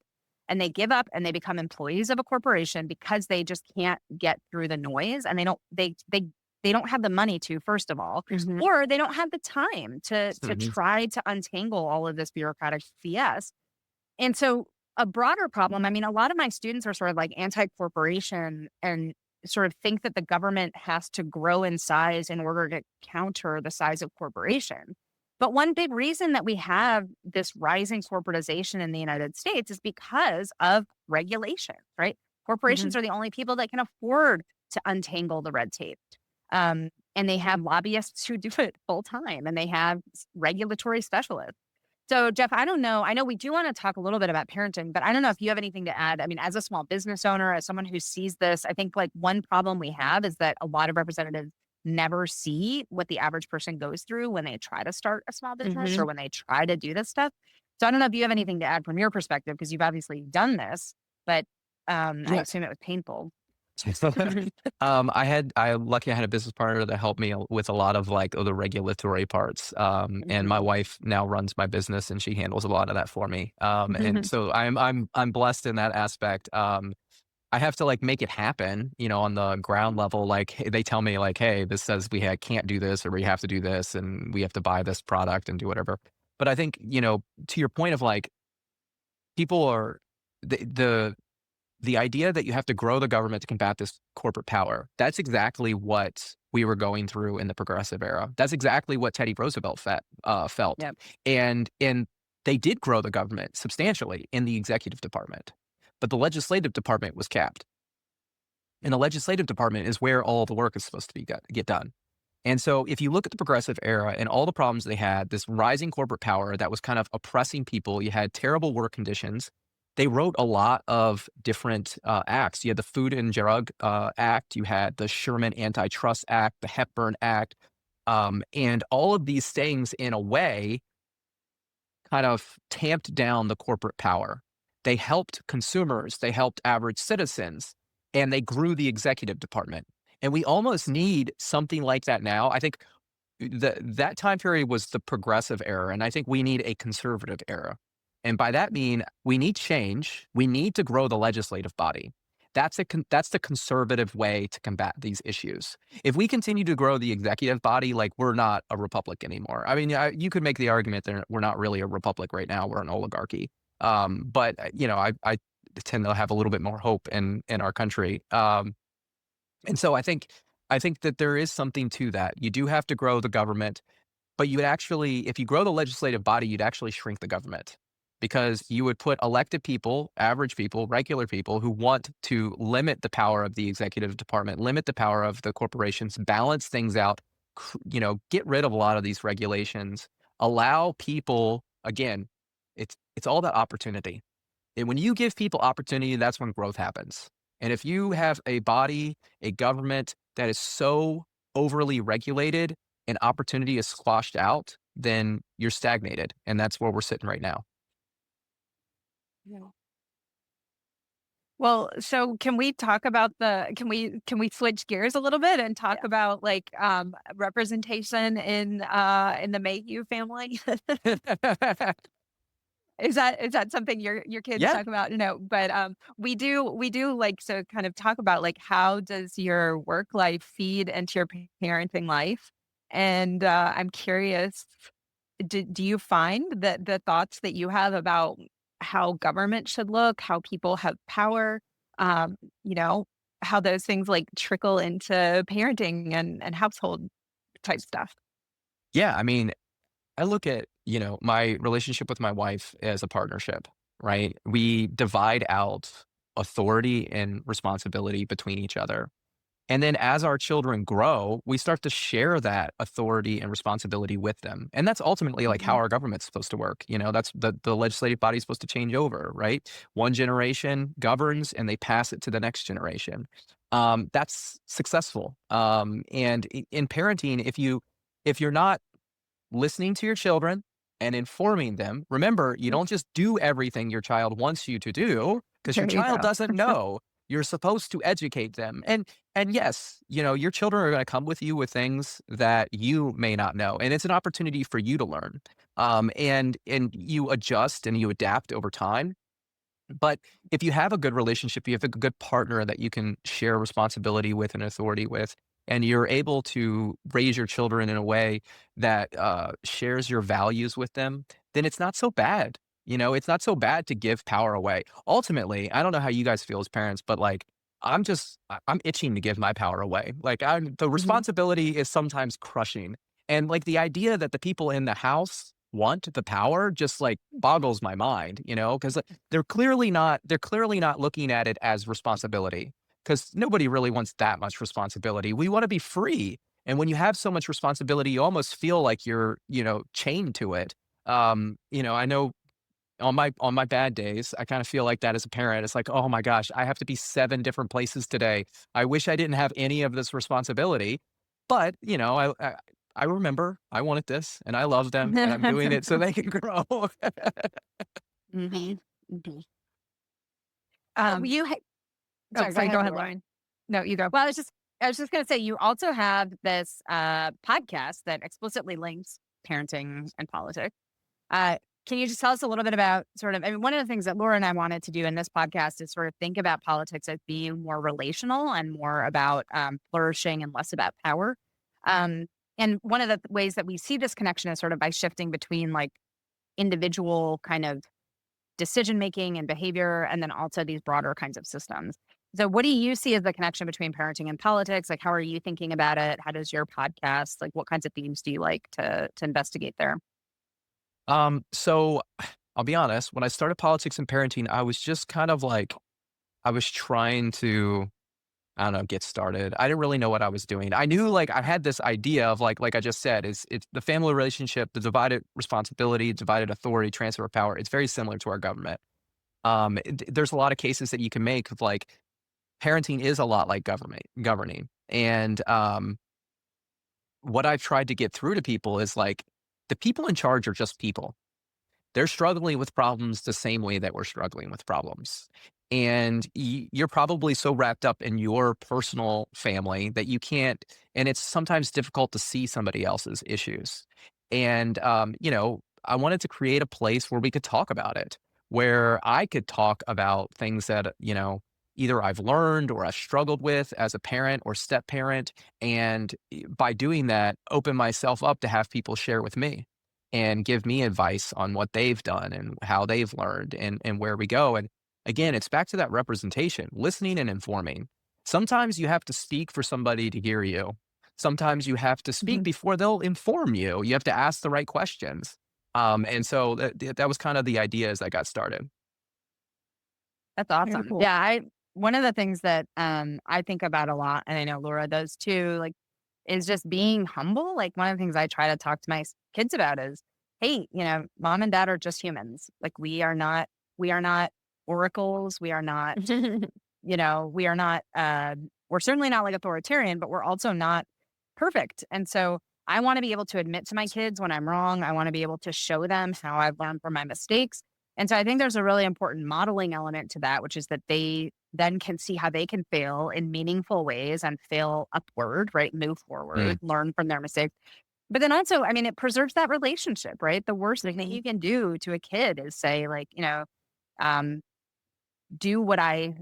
And they give up and they become employees of a corporation because they just can't get through the noise and they don't have the money to, first of all, Mhm. or they don't have the time to Mhm. try to untangle all of this bureaucratic BS. And so a broader problem, I mean, a lot of my students are sort of like anti-corporation and sort of think that the government has to grow in size in order to counter the size of corporation. But one big reason that we have this rising corporatization in the United States is because of regulation, right? Corporations Mhm. are the only people that can afford to untangle the red tape. And they have lobbyists who do it full time and they have regulatory specialists. So, Jeff, I don't know. I know we do want to talk a little bit about parenting, but I don't know if you have anything to add. I mean, as a small business owner, as someone who sees this, I think like one problem we have is that a lot of representatives never see what the average person goes through when they try to start a small business or Mhm. when they try to do this stuff. So I don't know if you have anything to add from your perspective because you've obviously done this, but I Yeah. assume it was painful. I had a business partner that helped me with a lot of like the regulatory parts. And my Mhm. wife now runs my business and she handles a lot of that for me. And so I'm blessed in that aspect. I have to like make it happen, on the ground level. Like they tell me like, hey, this says can't do this or we have to do this and we have to buy this product and do whatever. But I think, to your point of like people are the idea that you have to grow the government to combat this corporate power, that's exactly what we were going through in the progressive era. That's exactly what Teddy Roosevelt felt. Yep. And they did grow the government substantially in the executive department, but the legislative department was capped. And the legislative department is where all the work is supposed to get done. And so if you look at the progressive era and all the problems they had, this rising corporate power that was kind of oppressing people, you had terrible work conditions. They wrote a lot of different acts. You had the Food and Drug Act, you had the Sherman Antitrust Act, the Hepburn Act, and all of these things, in a way, kind of tamped down the corporate power. They helped consumers, they helped average citizens, and they grew the executive department. And we almost need something like that now. I think that time period was the progressive era, and I think we need a conservative era. And by that mean we need change. We need to grow the legislative body. That's the conservative way to combat these issues. If we continue to grow the executive body, like we're not a republic anymore. I mean, you could make the argument that we're not really a republic right now. We're an oligarchy. But I tend to have a little bit more hope in our country. And so I think that there is something to that. You do have to grow the government, but you would actually, if you grow the legislative body, you'd actually shrink the government because you would put elected people, average people, regular people who want to limit the power of the executive department, limit the power of the corporations, balance things out, get rid of a lot of these regulations, allow people, again, it's all about opportunity. And when you give people opportunity, that's when growth happens. And if you have a body, a government that is so overly regulated and opportunity is squashed out, then you're stagnated. And that's where we're sitting right now. Yeah. Well, so can we talk about can we switch gears a little bit and talk Yeah. about like representation in the Mayhugh family? Is that something your kids Yeah. talk about? No, but we do like to kind of talk about like how does your work life feed into your parenting life? And I'm curious, do you find that the thoughts that you have about how government should look, how people have power, um, you know, how those things like trickle into parenting and household type stuff? Yeah. I mean, I look at, my relationship with my wife as a partnership, right? We divide out authority and responsibility between each other. And then as our children grow, we start to share that authority and responsibility with them. And that's ultimately like how Mhm. our government's supposed to work. That's the legislative body is supposed to change over, right? One generation governs and they pass it to the next generation. That's successful. And in parenting, if you're not listening to your children and informing them. Remember, you don't just do everything your child wants you to do because your There you child go. doesn't know. You're supposed to educate them. And yes, your children are going to come with you with things that you may not know. And it's an opportunity for you to learn. And you adjust and you adapt over time. But if you have a good relationship, you have a good partner that you can share responsibility with and authority with, and you're able to raise your children in a way that shares your values with them, then it's not so bad. It's not so bad to give power away. Ultimately, I don't know how you guys feel as parents, but like, I'm itching to give my power away. Like, the Mhm. responsibility is sometimes crushing. And like the idea that the people in the house want the power just like boggles my mind, because they're clearly not looking at it as responsibility because nobody really wants that much responsibility. We want to be free. And when you have so much responsibility, you almost feel like you're, chained to it. I know on my bad days, I kind of feel like that as a parent. It's like, oh my gosh, I have to be 7 different places today. I wish I didn't have any of this responsibility. But, I remember I wanted this and I love them and I'm doing it so they can grow. Mhm. Mhm. Um, You oh, sorry, go sorry, go ahead, ahead, Laura. Lauren. No, you go. Well, I was just gonna say you also have this podcast that explicitly links parenting and politics. Uh, can you just tell us a little bit about sort of, I mean, one of the things that Laura and I wanted to do in this podcast is sort of think about politics as being more relational and more about flourishing and less about power. Um, and one of the ways that we see this connection is sort of by shifting between like individual kind of decision making and behavior, and then also these broader kinds of systems. So, what do you see as the connection between parenting and politics? Like, how are you thinking about it? How does your podcast, like, what kinds of themes do you like to investigate there? So I'll be honest, when I started politics and parenting, I was just kind of like, I was trying to, I don't know, get started. I didn't really know what I was doing. I knew like I had this idea of like I just said, is it's the family relationship, the divided responsibility, divided authority, transfer of power. It's very similar to our government. There's a lot of cases that you can make of like parenting is a lot like government governing. And what I've tried to get through to people is like the people in charge are just people. They're struggling with problems the same way that we're struggling with problems. And you're probably so wrapped up in your personal family that you can't, and it's sometimes difficult to see somebody else's issues. And, I wanted to create a place where we could talk about it, where I could talk about things that, either I've learned or I've struggled with as a parent or step parent. And by doing that, open myself up to have people share with me and give me advice on what they've done and how they've learned and where we go. And again, it's back to that representation, listening and informing. Sometimes you have to speak for somebody to hear you. Sometimes you have to speak Mhm. before they'll inform you. You have to ask the right questions. And so that was kind of the idea as I got started. That's Very awesome. cool. Yeah, I one of the things that I think about a lot, and I know Laura does too, like, is just being humble. Like one of the things I try to talk to my kids about is, hey, mom and dad are just humans. Like we are not oracles. We are not, we are not. We're certainly not like authoritarian, but we're also not perfect. And so I want to be able to admit to my kids when I'm wrong. I want to be able to show them how I've learned from my mistakes. And so I think there's a really important modeling element to that, which is that they then can see how they can fail in meaningful ways and fail upward, right? Move Mm, forward, learn from their mistakes. But then also, I mean, it preserves that relationship, right? The worst thing that Mhm. you can do to a kid is say, like, um, do what I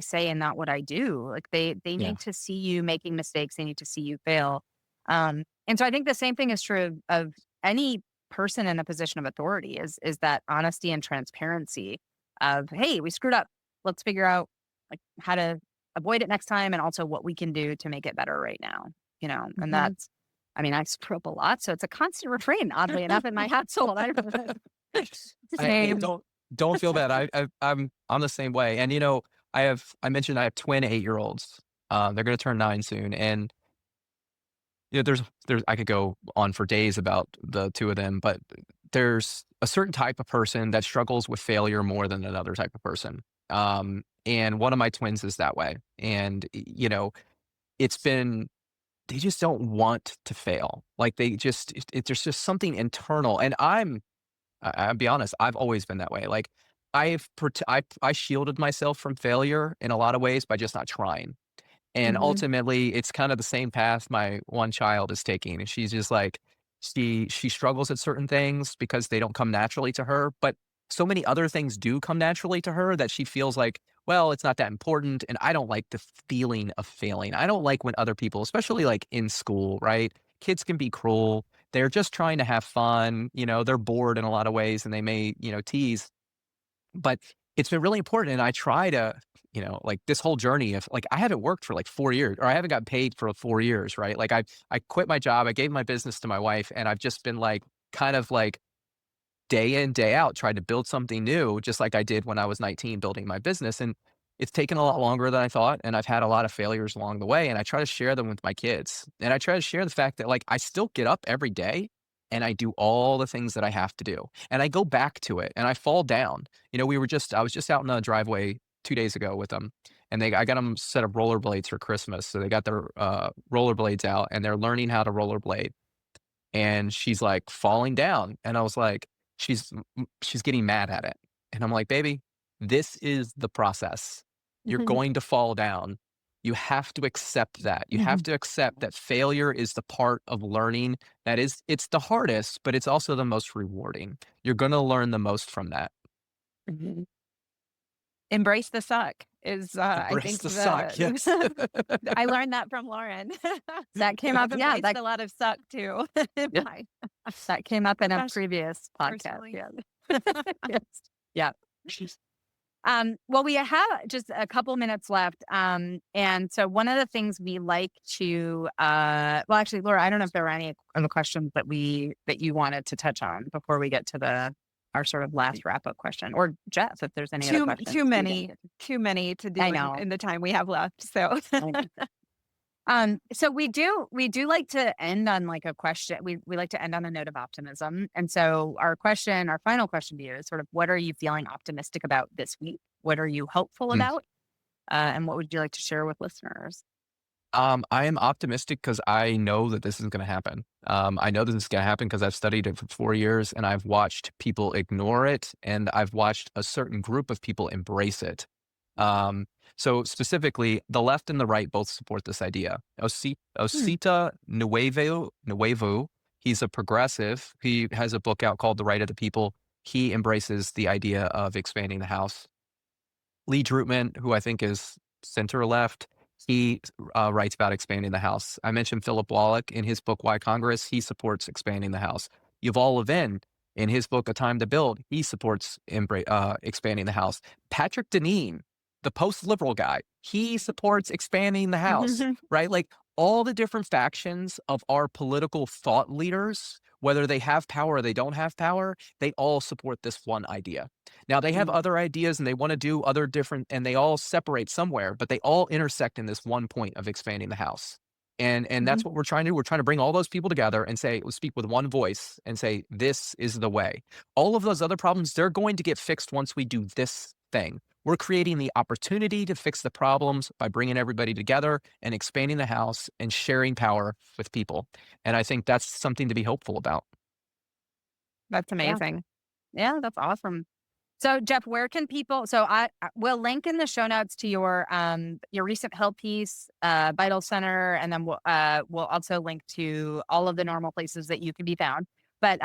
say and not what I do. Like they yeah. need to see you making mistakes. They need to see you fail. And so I think the same thing is true of any person in a position of authority is that honesty and transparency of, hey, we screwed up. Let's figure out like how to avoid it next time and also what we can do to make it better right now. And Mhm. that's, I mean, I screw up a lot. So it's a constant refrain, oddly enough, in my household. Same. Don't feel bad. I'm the same way. And I mentioned I have twin 8-year olds. They're going to turn 9 soon, and there's I could go on for days about the two of them, but there's a certain type of person that struggles with failure more than another type of person. And one of my twins is that way. And it's been they just don't want to fail. Like they just there's just something internal. And I'll be honest, I've always been that way. Like I shielded myself from failure in a lot of ways by just not trying. And Mhm. ultimately, it's kind of the same path my one child is taking, and she's just like she struggles at certain things because they don't come naturally to her, but so many other things do come naturally to her that she feels like, well, it's not that important, and I don't like the feeling of failing. I don't like when other people, especially like in school, right? Kids can be cruel. They're just trying to have fun, they're bored in a lot of ways and they may, tease, but it's been really important, and I try to, like, this whole journey of like, I haven't worked for, like, 4 years, or I haven't gotten paid for 4 years, right? Like, I quit my job, I gave my business to my wife, and I've just been, like, kind of, like, day in, day out, trying to build something new just like I did when I was 19 building my business, and it's taken a lot longer than I thought, and I've had a lot of failures along the way, and I try to share them with my kids, and I try to share the fact that, like, I still get up every day, and I do all the things that I have to do, and I go back to it, and I fall down. I was just out in the driveway 2 days ago with them, and I got them a set of rollerblades for Christmas, so they got their, rollerblades out, and they're learning how to rollerblade, and she's like falling down. And I was like, she's getting mad at it. And I'm like, baby, this is the process. You're Mhm. going to fall down. You have to accept that. You have Mhm. to accept that failure is the part of learning that is, it's the hardest, but it's also the most rewarding. You're going to learn the most from that. Mhm. Embrace the suck is, I Embrace think the suck. Yes. I learned that from Lauren. That came up. I've Yeah, embraced a lot of suck too in Yeah. my that came up in a profession previous podcast. personally. Yeah. Yes. Yeah. Well, we have just a couple minutes left. And so one of the things we like to, well, actually, Laura, I don't know if there were any other questions that you wanted to touch on before we get to our sort of last wrap up question, or Jeff, if there's any other questions. Too many, to do I in know. in the time we have left. So I know. So we do like to end on like a question. We like to end on a note of optimism. And so our final question to you is sort of, what are you feeling optimistic about this week? What are you hopeful Mm. about? And what would you like to share with listeners? I am optimistic because I know that this is going to happen. I know this is going to happen because I've studied it for 4 years and I've watched people ignore it and I've watched a certain group of people embrace it. Um, so specifically, the left and the right both support this idea. Hmm. Osita Nuevo, he's a progressive. He has a book out called The Right of the People. He embraces the idea of expanding the House. Lee Drutman, who I think is center left, he writes about expanding the House. I mentioned Philip Wallach in his book, Why Congress. He supports expanding the House. Yuval Levin, in his book, A Time to Build, he supports expanding the House. Patrick Deneen, the post-liberal guy, he supports expanding the House, right? Like all the different factions of our political thought leaders, whether they have power or they don't have power, they all support this one idea. Now they have other ideas and they want to do other different, and they all separate somewhere, but they all intersect in this one point of expanding the House. And that's what we're trying to do. We're trying to bring all those people together and say, speak with one voice and say, this is the way. All of those other problems, they're going to get fixed once we do this thing. We're creating the opportunity to fix the problems by bringing everybody together and expanding the House and sharing power with people. And I think that's something to be hopeful about. that's Yeah. amazing. Yeah, that's awesome. So Jeff, where can people, so I will link in the show notes to your recent Hill piece, Vital Center, and then we'll also link to all of the normal places that you can be found. But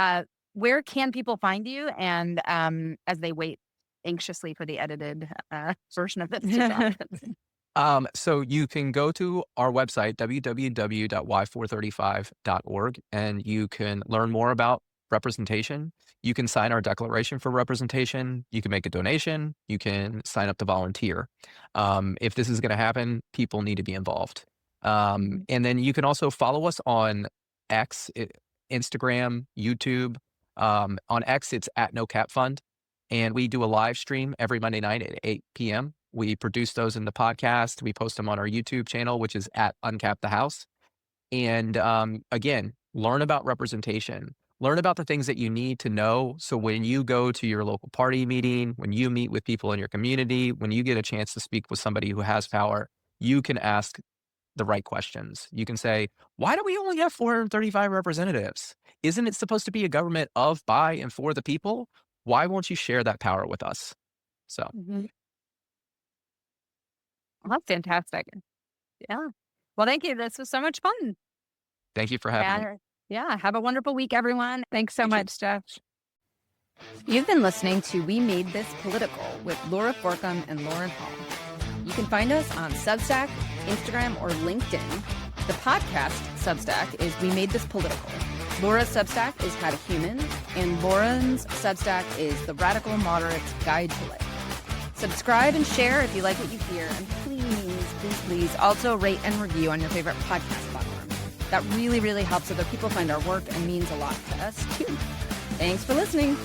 where can people find you, and as they wait anxiously for the edited version of this to drop? So you can go to our website, www.y435.org, and you can learn more about representation. You can sign our declaration for representation. You can make a donation. You can sign up to volunteer. If this is going to happen, people need to be involved. And then you can also follow us on X, Instagram, YouTube. On X, it's at No Cap Fund. And we do a live stream every Monday night at 8 p.m. We produce those in the podcast. We post them on our YouTube channel, which is at Uncap the House. And again, learn about representation. Learn about the things that you need to know. So when you go to your local party meeting, when you meet with people in your community, when you get a chance to speak with somebody who has power, you can ask the right questions. You can say, why do we only have 435 representatives? Isn't it supposed to be a government of, by, and for the people? Why won't you share that power with us? So Well, that's fantastic. Yeah. Well, thank you. This was so much fun. thank you for having me. Yeah. Have a wonderful week, everyone. Thanks so Thank you. much, Jeff. You've been listening to We Made This Political with Laura Forkham and Lauren Hall. You can find us on Substack, Instagram, or LinkedIn. The podcast Substack is We Made This Political. Laura's Substack is How to Human, and Lauren's Substack is The Radical Moderate's Guide to Life. Subscribe and share if you like what you hear, and please also rate and review on your favorite podcast platform. That really, really helps other people find our work and means a lot to us too. Thanks for listening.